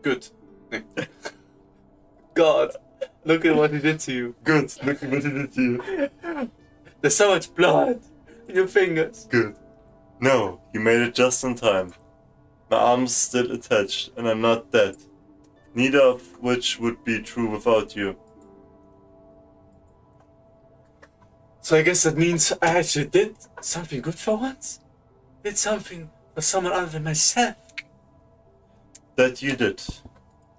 Good. Nee. God, look at what he did to you. Good, look what he did to you. There's so much blood in your fingers. Good. No, you made it just in time. My arm's still attached, and I'm not dead. Neither of which would be true without you. So I guess that means I actually did something good for once? Did something for someone other than myself? That you did.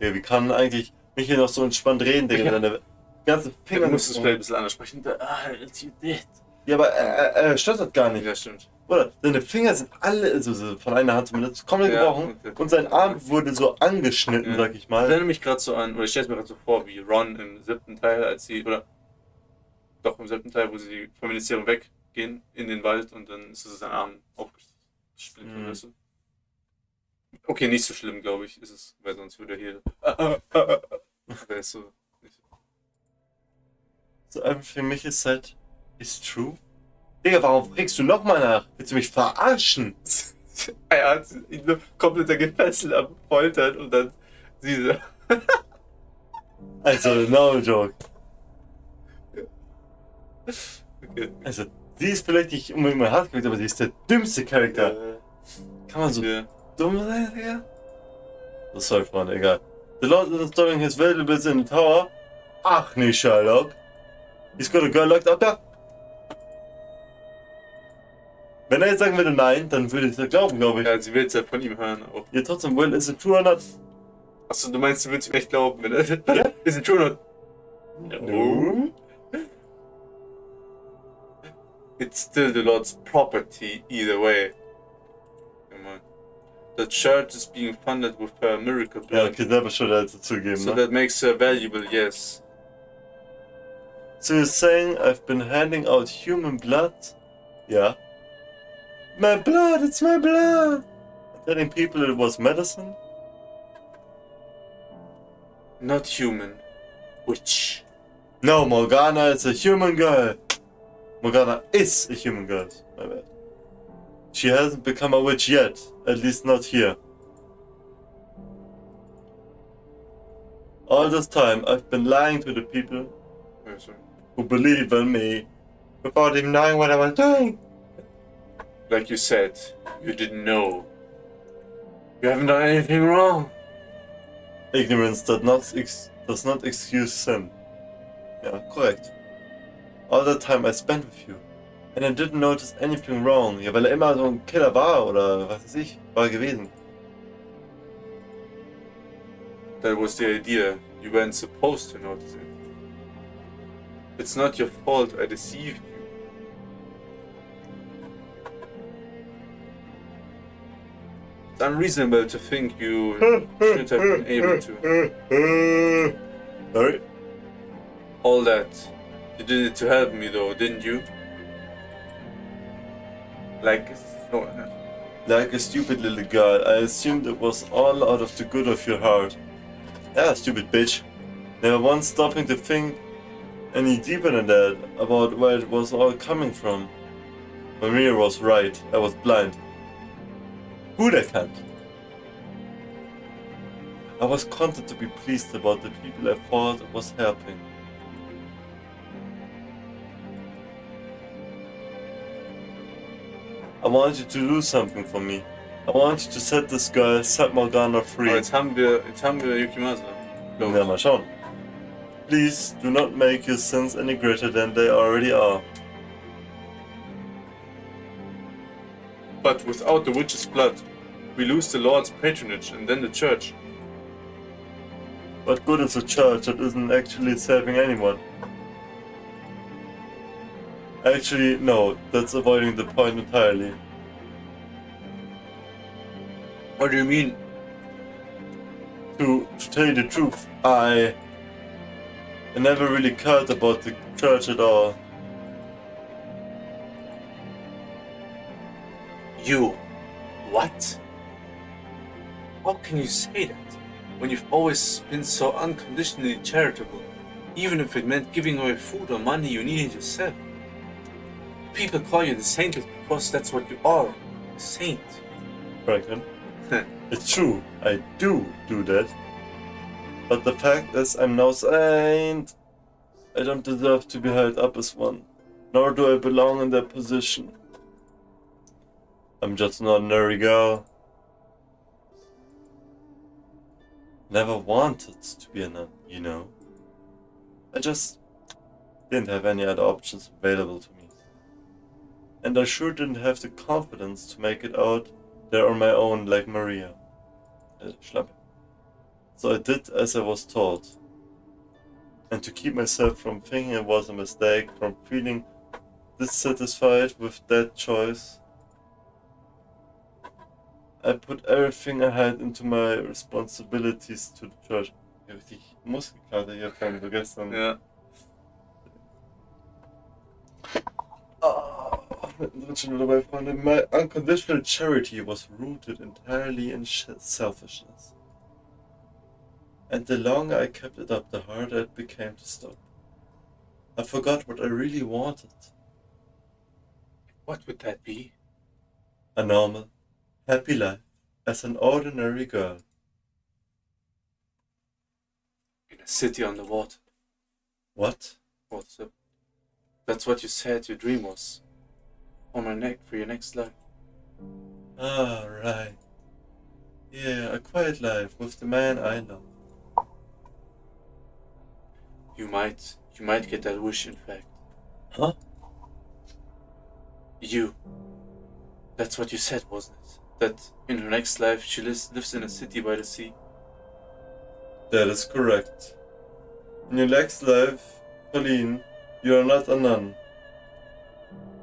Ja, wie kann eigentlich mich hier noch so entspannt reden, Digga? Ja. Deine ganze Finger... Du musst es vielleicht ein bisschen anders sprechen. That you did. Ja, aber er stottert gar nicht. Ja, stimmt. Oder? Seine Finger sind alle, also so von einer Hand zumindest, komplett Ja, gebrochen. okay. Und sein Arm wurde so angeschnitten, sag ich Ich mal. erinnere mich gerade so an, oder ich stelle es mir gerade so vor, wie Ron im 7. Teil, als sie, oder doch im 7. Teil, wo sie vom Ministerium weggehen in den Wald und dann ist es sein Arm aufgesplittet, weißt du? Okay, nicht so schlimm, glaube ich, ist es, weil sonst würde er hier. Wäre es so. So everything Michael said is true. Digga, warum fragst du nochmal nach? Willst du mich verarschen? Er hat ihn nur komplett gefesselt am Foltern und dann sie so. Also, no joke. Okay. Also, sie ist vielleicht nicht unbedingt mein Hauptcharakter, aber sie ist der dümmste Charakter. Kann man so dumm sein, Digga? Das ist halt, Mann, egal. The Lord is installing his valuables in the tower. Ach nee, Sherlock. He's got a girl locked up there. Wenn er jetzt sagen würde nein, dann würde ich das glauben, glaube ich. Ja, sie will es ja von ihm hören auch. Ja, trotzdem, well, is it true or not? Achso, du meinst, du willst ihm echt glauben, wenn er. Ja? Is it true or not? No. It's still the Lord's property either way. Come on. The church is being funded with her miracle Ja, blood. okay, selber schon dazu zugeben, So ne? that makes her valuable, yes. So you're saying I've been handing out human blood? Yeah. My blood, it's my blood! And telling people it was medicine? Not human. Witch. No, Morgana is a human girl. Morgana is a human girl. My bad. She hasn't become a witch yet. At least not here. All this time I've been lying to the people Oh, sorry. who believe in me without even knowing what I was doing. Like you said, you didn't know. You haven't done anything wrong. Ignorance does not excuse sin. Ja, korrekt. All the time I spent with you. And I didn't notice anything wrong. Ja, weil er immer so ein Killer war oder was weiß ich, war gewesen. That was the idea. You weren't supposed to notice it. It's not your fault I deceived you. It's unreasonable to think you shouldn't have been able to. Sorry? All that. You did it to help me though, didn't you? Like, Like a stupid little girl, I assumed it was all out of the good of your heart. Yeah, stupid bitch. Never once stopping to think any deeper than that about where it was all coming from. Maria was right, I was blind. Gut erkannt. I was content to be pleased about the people I thought I was helping. I wanted you to do something for me. I want you to set this girl, set Morgana free. oh, jetzt haben wir Yukimasa. Ja, mal schauen. Please do not make your sins any greater than they already are. But without the witch's blood, we lose the Lord's patronage and then the church. What good is a church that isn't actually saving anyone? Actually, no, that's avoiding the point entirely. What do you mean? To tell you the truth, I never really cared about the church at all. You? What? How can you say that when you've always been so unconditionally charitable, even if it meant giving away food or money you needed yourself? People call you the saint because that's what you are, a saint. Franklin, it's true, I do that. But the fact is, I'm no saint. I don't deserve to be held up as one, nor do I belong in that position. I'm just an ordinary girl. Never wanted to be a nun, you know. I just didn't have any other options available to me. And I sure didn't have the confidence to make it out there on my own like Maria. Schlampe. So I did as I was told. And to keep myself from thinking it was a mistake, from feeling dissatisfied with that choice, I put everything I had into my responsibilities to the church. Ja, richtig Muskelkater hier von so gestern. Ja. Mittendrin schon wieder dabei, Freunde. My unconditional charity was rooted entirely in selfishness. And the longer I kept it up, the harder it became to stop. I forgot what I really wanted. What would that be? A normal, happy life as an ordinary girl. In a city on the water. What? What's up? That's what you said your dream was. On my neck for your next life. Ah, right. Yeah, a quiet life with the man I love. You might get that wish, in fact. Huh? You. That's what you said, wasn't it? That in her next life she lives in a city by the sea. That is correct. In your next life, Pauline, you are not a nun.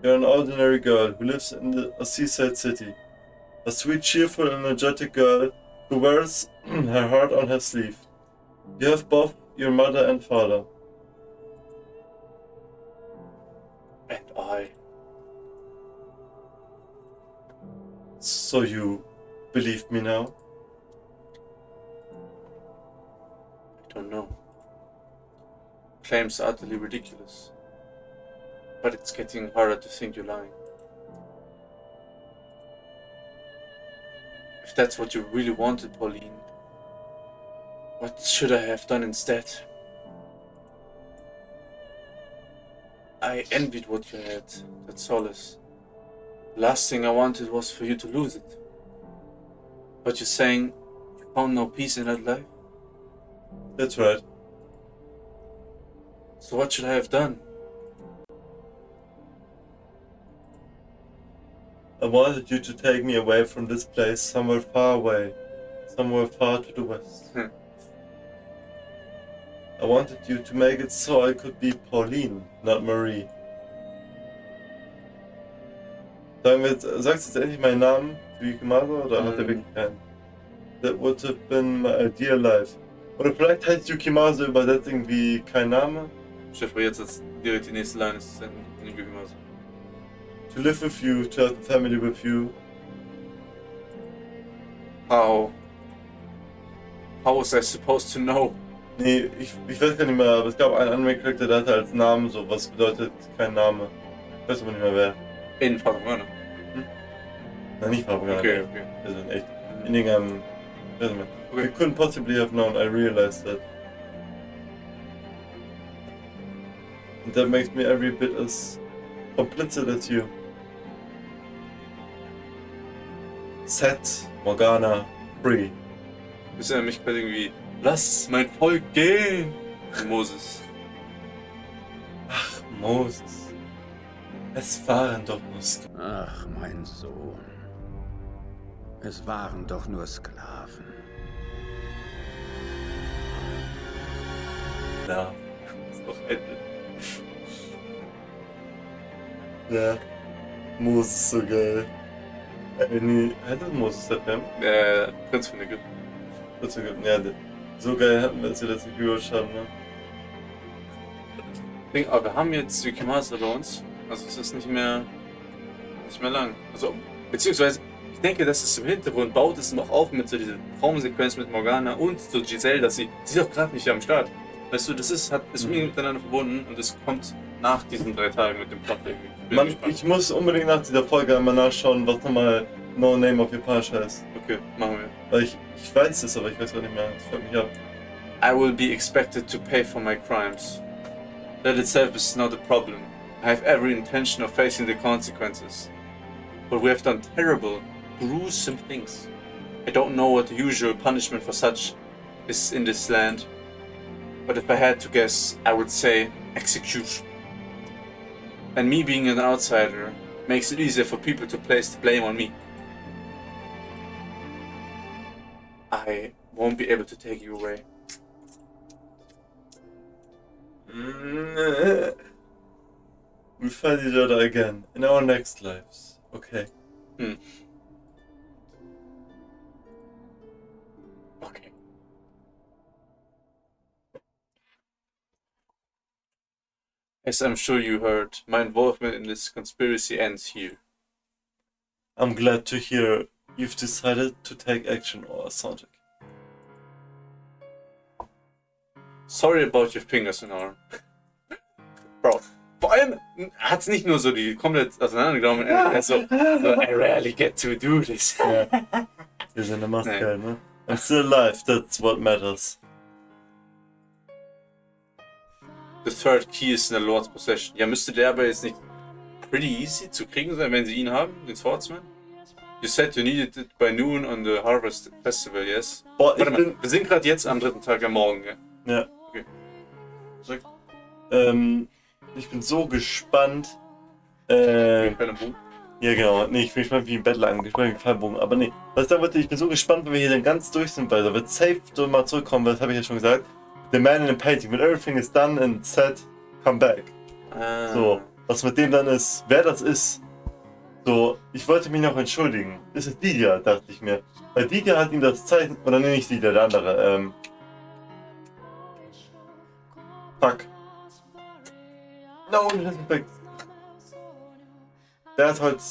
You are an ordinary girl who lives in a seaside city. A sweet, cheerful, energetic girl who wears her heart on her sleeve. You have both your mother and father. And I. So you believe me now? I don't know. Claims are utterly ridiculous. But it's getting harder to think you're lying. If that's what you really wanted, Pauline, what should I have done instead? I envied what you had, that solace. The last thing I wanted was for you to lose it. But you're saying you found no peace in that life? That's right. So what should I have done? I wanted you to take me away from this place, somewhere far away, somewhere far to the west. I wanted you to make it so I could be Pauline, not Marie. Sagst du jetzt endlich meinen Namen für Yukimasa oder hat er wirklich keinen? That would have been my ideal life. Oder vielleicht heißt Yukimasa übersetzt irgendwie kein Name. Chef, jetzt direkt die nächste Line ist in Yukimasa. To live with you, to have a family with you. How was I supposed to know? Nee, ich weiß gar nicht mehr, aber es gab einen Anime-Charakter, der hatte als Namen so, was bedeutet kein Name. Ich weiß aber nicht mehr wer. In Fata Morgana. Nein, nicht Fata Morgana. Okay. Also in echt. In irgendeinem. Weiß nicht mehr. Okay. We couldn't possibly have known, I realized that. And that makes me every bit as complicit as you. Set Morgana free. Ist er mich gerade irgendwie, lass mein Volk gehen! Moses. Ach, Moses. Es waren doch nur Sklaven. Ach, mein Sohn. Es waren doch nur Sklaven. Ja. Ist doch Ende. Ja. Moses so geil. Nee, hätte Moses der Film? Prinz von Ägypten. Dazu gibt, ja, so geil hatten wir es ja letzte Rewatch haben, ne? Aber wir haben jetzt Yukimasa bei uns. Also es ist nicht mehr lang. Also, beziehungsweise, ich denke, dass es im Hintergrund baut es noch auf mit so dieser Traumsequenz mit Morgana und so Giselle, dass sie ist doch gerade nicht am Start. Weißt du, das ist irgendwie miteinander verbunden und es kommt nach diesen 3 Tagen mit dem Plot irgendwie. Mann, ich muss unbedingt nach dieser Folge einmal nachschauen, was nochmal No Name auf Japanisch heißt. Okay, machen wir. Weil ich weiß es, aber ich weiß auch nicht mehr. Das fuckt mich ab. I will be expected to pay for my crimes. That itself is not a problem. I have every intention of facing the consequences. But we have done terrible, gruesome things. I don't know what the usual punishment for such is in this land. But if I had to guess, I would say execution. And me being an outsider makes it easier for people to place the blame on me. I won't be able to take you away. We'll find each other again in our next lives. Okay. Okay. As I'm sure you heard, my involvement in this conspiracy ends here. I'm glad to hear you've decided to take action, or Sonic. Sorry about your fingers and arm. Bro, vor allem, hat's nicht nur so die komplett auseinandergenommen, er ist so, I rarely get to do this. Ja. Wir sind eine Maske, Nee. ne? I'm still alive, that's what matters. The third key is in the Lord's possession. Ja, müsste der aber jetzt nicht pretty easy zu kriegen sein, wenn sie ihn haben, den Swordsman? You said you needed it by noon on the Harvest Festival, yes? Boah, Warte mal, wir sind gerade jetzt am 3. Tag am Morgen, ja? Ja. Okay. Sag. Ich bin so gespannt. Bei einem Buch. Ja genau, nee, ich bin gespannt wie ein Bettler angespannt, wie ein Fallbogen, aber nee. Was ich sagen wollte, ich bin so gespannt, wenn wir hier dann ganz durch sind, weil da wird safe so mal zurückkommen, das habe ich ja schon gesagt. The man in the painting, when everything is done and said, come back. Ah. So, was mit dem dann ist, wer das ist. So, ich wollte mich noch entschuldigen. Ist es Lydia, dachte ich mir. Weil Lydia hat ihm das Zeichen, oder nee, nicht Lydia, der andere, fuck. No, Respekt. Der hat halt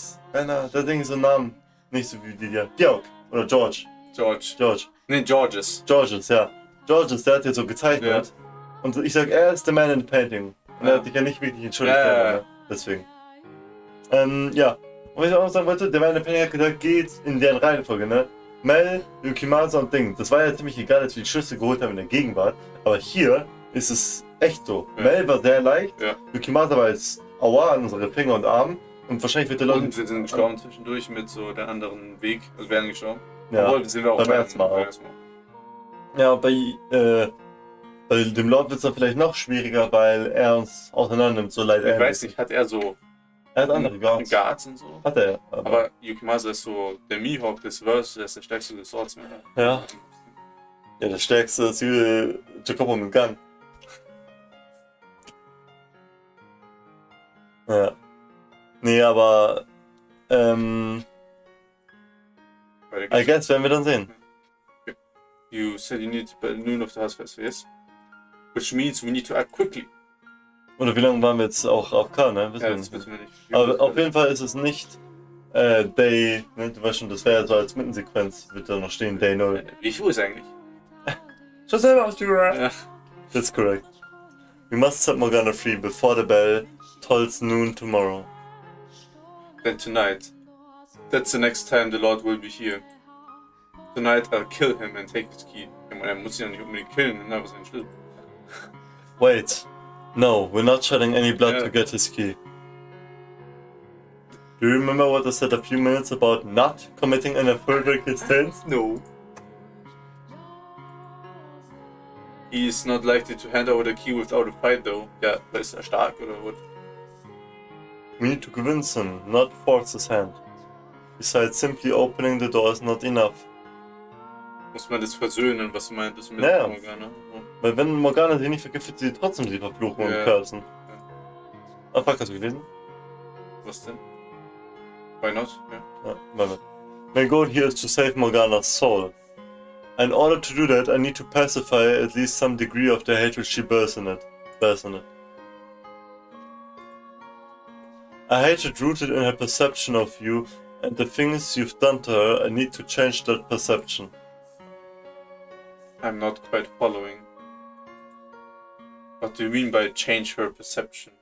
der Ding so einen Namen. Nicht so wie Lydia. Georg. Oder George. George. Nee, Georges. Georges, ja. Georges, der hat jetzt so gezeichnet. Ja. Und ich sag, er ist der Man in the Painting. Und er hat sich ja nicht wirklich entschuldigt. Ja. Ne? Deswegen. Ja. Und was ich auch noch sagen wollte, der Man in the Painting hat gesagt, geht in deren Reihenfolge, ne? Mel, Yukimasa und Ding. Das war ja ziemlich egal, als wir die Schlüssel geholt haben in der Gegenwart. Aber hier ist es echt so. Ja. Mel war sehr leicht. Ja. Yukimasa war jetzt Aua an unsere Finger und Arme. Und wahrscheinlich wird der Leute. Und wir sind gestorben zwischendurch mit so der anderen Weg. Also werden gestorben. Ja. Obwohl, sind wir auch beim ersten Mal. Auch. Ja, bei dem Lord wird es dann vielleicht noch schwieriger, weil er uns auseinander nimmt, so leid ich weiß nicht, hat er so. Er hat andere Guards und so. Hat er. Aber Yukimasa ist so der Mihawk des Verse, der ist der stärkste des Swordsman. Ja. Ja, der stärkste ist Jacopo mit Gun. Ja. Nee, aber I guess werden wir dann sehen. You said you need to by noon of the House Festival, yes? Which means we need to act quickly. Oder wie lange waren wir jetzt auch auf K, ne? Ja, das wissen wir nicht. Aber auf jeden Fall ist es nicht Day, ne? Du weißt schon, das wäre so als Mittensequenz, wird da noch stehen, Day 0. Wie viel ist eigentlich? Schon selber aus Ja. That's correct. We must set Morgana free before the bell tolls noon tomorrow. Then tonight. That's the next time the Lord will be here. Tonight I'll kill him and take his key. Er muss ihn ja nicht unbedingt killen, ne? Aber sein Schlüssel. Wait. No, we're not shedding any blood to get his key. Do you remember what I said a few minutes about not committing any further sins? No. He is not likely to hand over the key without a fight though. Ja, da ist er stark oder what? We need to convince him, not force his hand. Besides, simply opening the door is not enough. Muss man das versöhnen, was du meintest mit Ja. Morgana? Weil wenn Morgana sie nicht vergiftet, sie trotzdem sie verfluchen und cursen. Ja. Ah, fuck, hast du gelesen? Was denn? Why not? Ja, warte. My goal here is to save Morgana's soul. In order to do that, I need to pacify at least some degree of the hatred she bears in it. A hatred rooted in her perception of you and the things you've done to her. I need to change that perception. I'm not quite following. What do you mean by change her perception?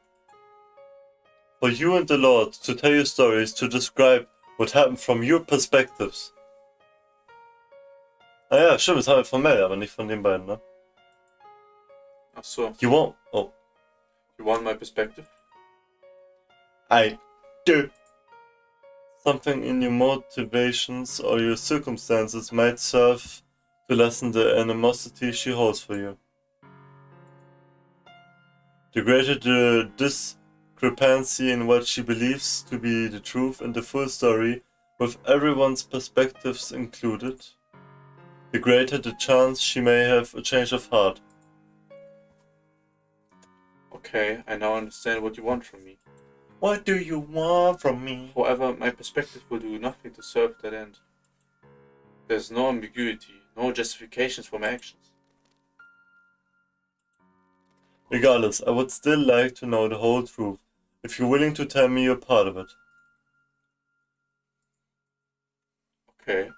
For you and the Lord to tell you stories, to describe what happened from your perspectives. Ah ja, stimmt, das haben wir von Mel, aber nicht von den beiden, ne? Ach so. You want? Oh. You want my perspective? I do. Something in your motivations or your circumstances might serve to lessen the animosity she holds for you. The greater the discrepancy in what she believes to be the truth and the full story, with everyone's perspectives included, the greater the chance she may have a change of heart. Okay, I now understand what you want from me. What do you want from me? However, my perspective will do nothing to serve that end. There's no ambiguity, no justifications for my actions. Regardless, I would still like to know the whole truth, if you're willing to tell me you're part of it. Okay.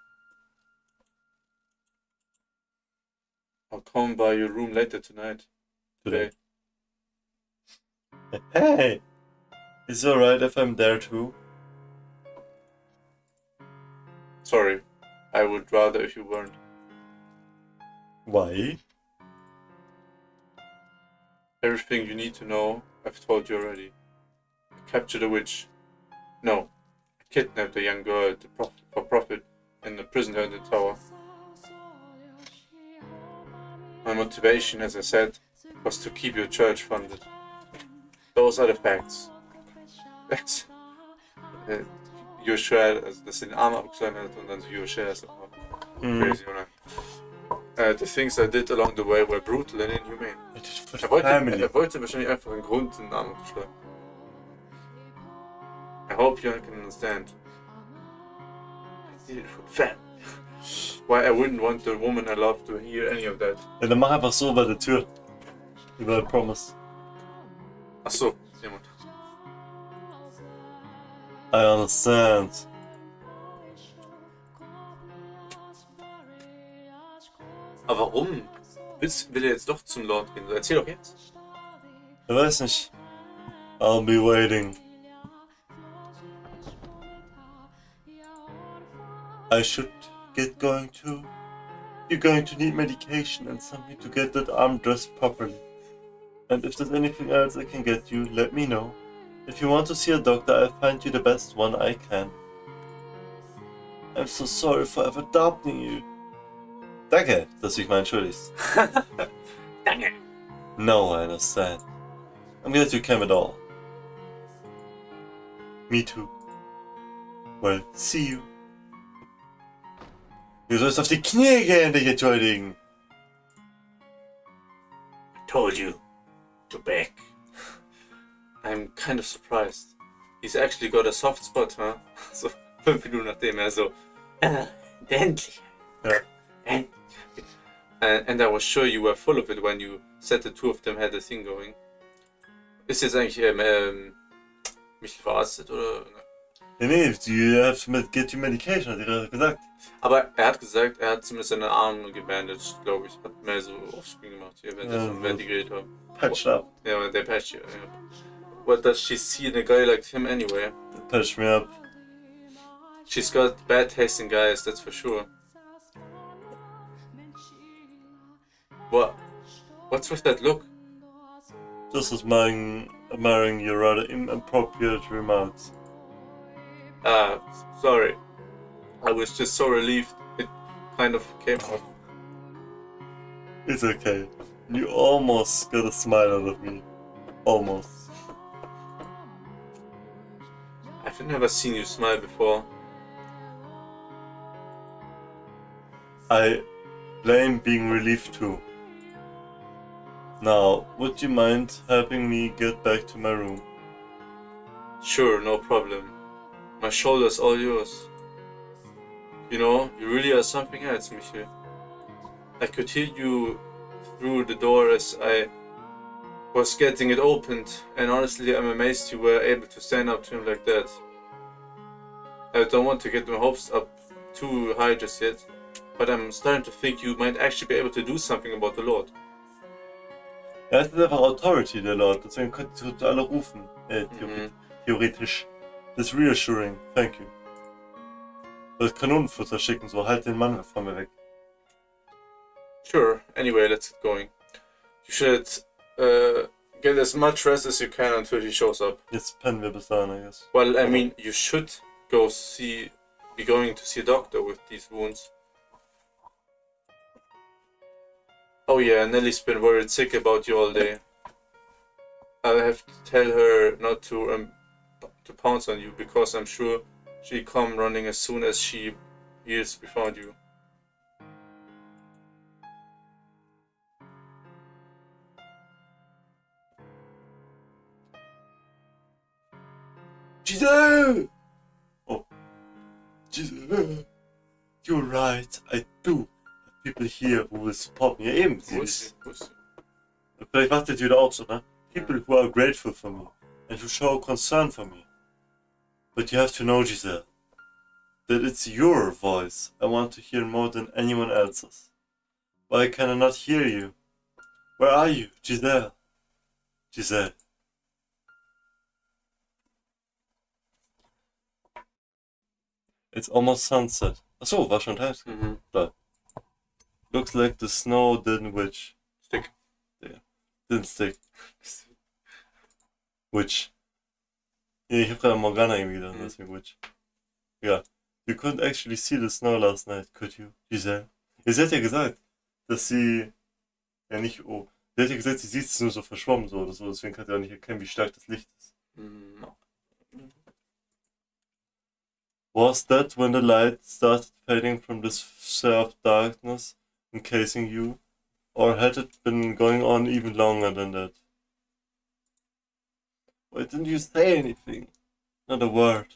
I'll come by your room later tonight. Today. Hey! Is it alright if I'm there too? Sorry, I would rather if you weren't. Why? Everything you need to know, I've told you already. I captured a witch. No, I kidnapped a young girl for profit and imprisoned her in the tower. My motivation, as I said, was to keep your church funded. Those are the facts. Facts. Joshua, also dass er den Arm abgeschlagen hat und dann so Joshua ist einfach crazy, oder? The things I did along the way were brutal and inhumane. Er wollte wahrscheinlich einfach einen Grund, den Arm abzuschlagen. I hope you can understand. I did it for family. Why I wouldn't want the woman I love to hear any of that. Ja, dann mach einfach so bei der Tür. Über Promise. Achso, jemand. I understand. Aber warum? Will er jetzt doch zum Lord gehen? Erzähl doch jetzt. Ich weiß nicht. I'll be waiting. I should get going too. You're going to need medication and something to get that arm dressed properly. And if there's anything else I can get you, let me know. If you want to see a doctor, I'll find you the best one I can. I'm so sorry for ever doubting you. Danke, dass du dich mal entschuldigst. Danke. No, I understand. I'm glad you came at all. Me too. Well, see you. Du sollst auf die Knie gehen, dich entschuldigen. I told you to back. I'm kind of surprised. He's actually got a soft spot, huh? So 5 Minuten nachdem er so, endlich. Ja. And I was sure you were full of it when you said the two of them had a thing going. Ist jetzt eigentlich mich verarztet oder? Nee, you have to get your medication, hat er gesagt. Aber er hat gesagt, er hat zumindest seine Arme gebandaged, glaube ich. Hat mehr so Offscreen gemacht, hier, wenn die geredet haben. Patched up. Ja, der patched hier. Ja. What does she see in a guy like him anyway? Patched me up. She's got bad taste in guys, that's for sure. What's with that look? Just as marrying your rather inappropriate remarks. Sorry. I was just so relieved it kind of came off. It's okay. You almost got a smile out of me. Almost. I've never seen you smile before. I blame being relieved too. Now, would you mind helping me get back to my room? Sure, no problem. My shoulder's all yours. You know, you really are something else, Michael. I could hear you through the door as I was getting it opened, and honestly, I'm amazed you were able to stand up to him like that. I don't want to get my hopes up too high just yet, but I'm starting to think you might actually be able to do something about the Lord. Er hat einfach Authority, der Lord, deswegen könnt ihr alle rufen. Theoretisch. That's reassuring, thank you. Du sollst Kanonenfutter schicken, so halt den Mann von mir weg. Sure, anyway, let's get going. You should get as much rest as you can until he shows up. Jetzt pennen wir bis dahin, I guess. Well, I mean, you should be going to see a doctor with these wounds. Oh yeah, Nellie's been worried sick about you all day. I'll have to tell her not to pounce on you, because I'm sure she'll come running as soon as she hears we found you. Giselle! Oh. Giselle! You're right, I do have people here who will support me. Ja, eben, sie ist. Vielleicht wartet ihr da auch so, ne? People who are grateful for me and who show concern for me. But you have to know, Giselle, that it's your voice I want to hear more than anyone else's. Why can I not hear you? Where are you, Giselle? Giselle. It's almost sunset. Achso, war schon tagsüber. Mhm. Da. Looks like the snow didn't witch. Stick. Didn't stick. Witch. Ja, ich hab gerade Morgana irgendwie gedacht, deswegen Witch. Ja. You couldn't actually see the snow last night, could you? Giselle? Ja, sie hat ja gesagt, dass sie. Ja, nicht. Oh. Sie hat ja gesagt, sie sieht es nur so verschwommen so oder so, deswegen kann sie auch nicht erkennen, wie stark das Licht ist. No. Was that when the light started fading from this sphere of darkness encasing you? Or had it been going on even longer than that? Why didn't you say anything? Not a word.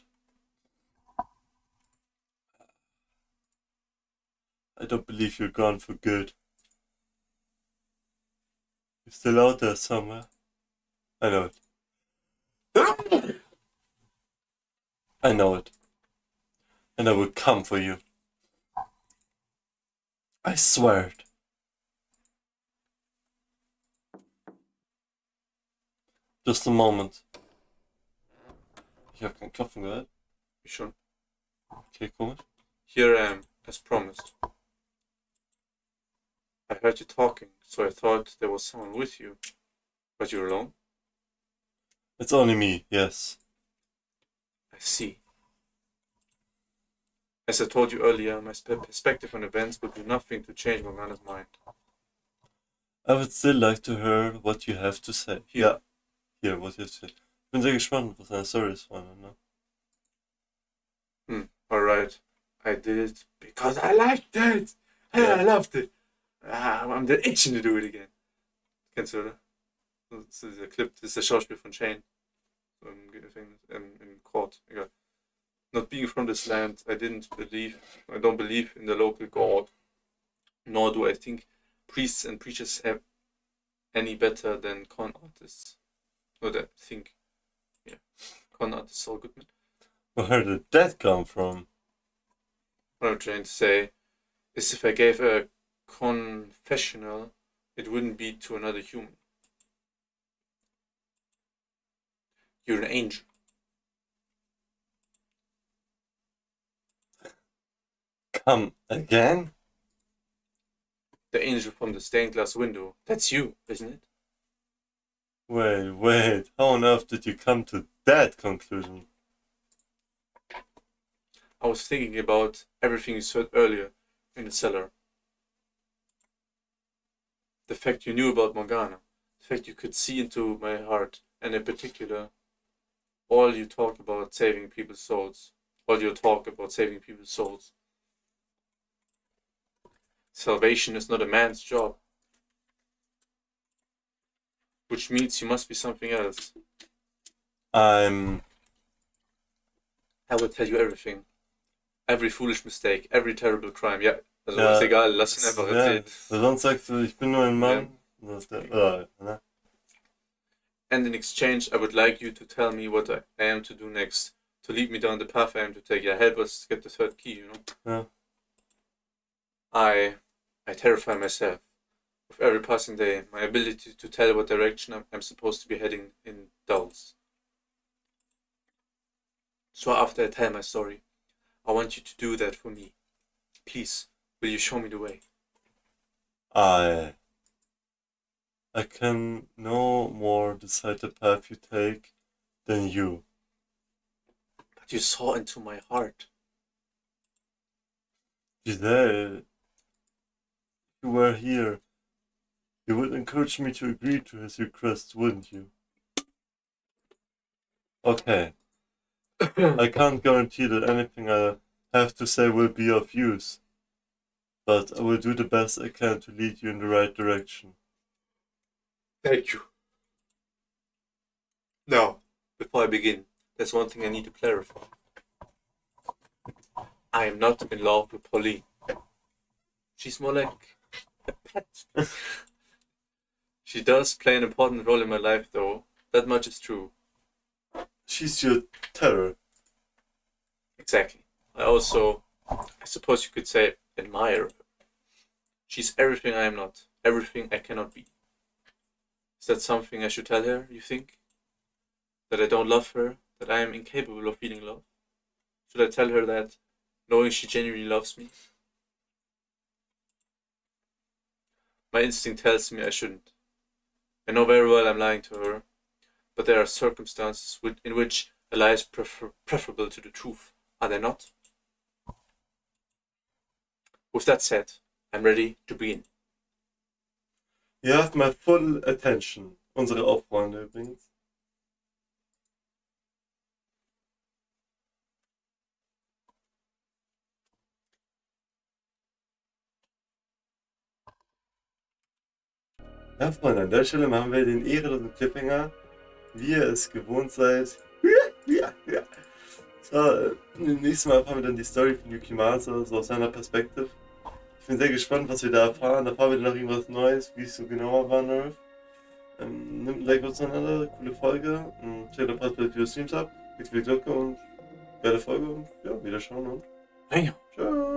I don't believe you're gone for good. You're still out there somewhere. I know it. I know it. And I will come for you. I swear it. Just a moment. Ich habe kein Klopfen gehört. Ich schon. Okay, komisch. Here I am, as promised. I heard you talking, so I thought there was someone with you. But you're alone? It's only me, yes. I see. As I told you earlier, my perspective on events would do nothing to change Morgana's mind. I would still like to hear what you have to say. Hier. Ja. Hier, was you have to say. Ich bin sehr gespannt, was deine Story ist, Freunde, ne? Alright. I did it because I liked it. Ja. I loved it. I'm then itching to do it again. Kennst du, oder? Das ist dieser Clip, das ist der Schauspiel von Shane. Im Gefängnis, im Court, egal. Not being from this land, I don't believe in the local god. Nor do I think priests and preachers have any better than con artists. Or that think, yeah, con artists are good men. Where did that come from? What I'm trying to say is if I gave a confessional, it wouldn't be to another human. You're an angel. Come again? The angel from the stained glass window. That's you, isn't it? Wait. How on earth did you come to that conclusion? I was thinking about everything you said earlier in the cellar. The fact you knew about Morgana. The fact you could see into my heart. And in particular, all your talk about saving people's souls. Salvation is not a man's job. Which means you must be something else. I'm... I will tell you everything. Every foolish mistake, every terrible crime. Ja, also Ja, ist egal, lass ihn einfach erzählen. Weil sonst sagst du, ich bin nur ein Mann. Ne? And in exchange, I would like you to tell me what I am to do next. To lead me down the path I am to take. Yeah, help us get the third key, you know? Ja. I terrify myself. With every passing day, my ability to tell what direction I'm supposed to be heading in dulls. So after I tell my story, I want you to do that for me. Please, will you show me the way? I can no more decide the path you take than you. But you saw into my heart. Giselle, if you were here, you would encourage me to agree to his request, wouldn't you? Okay. I can't guarantee that anything I have to say will be of use, but I will do the best I can to lead you in the right direction. Thank you. Now, before I begin, there's one thing I need to clarify. I am not in love with Pauline. She's more like a pet. She does play an important role in my life, though. That much is true. She's your terror. Exactly. I suppose you could say, admire her. She's everything I am not, everything I cannot be. Is that something I should tell her, you think? That I don't love her, that I am incapable of feeling love? Should I tell her that knowing she genuinely loves me. My instinct tells me I shouldn't. I know very well I'm lying to her, but there are circumstances in which a lie is preferable to the truth, are there not? With that said, I'm ready to begin. Ihr habt my full attention. Unsere Aufreunde übrigens. Ja, Freunde, an der Stelle machen wir den ehrenlosen Cliffhanger, wie ihr es gewohnt seid. So, nächstes Mal erfahren wir dann die Story von Yukimasa, so aus seiner Perspektive. Ich bin sehr gespannt, was wir da erfahren. Da erfahren wir noch irgendwas Neues, wie es so genauer war, Nerf. Nimmt ein Like auseinander, coole Folge. Checkt auf Podcast für Streams ab, mit viel Glück und geile Folge und ja, wieder schauen und Hey. ciao.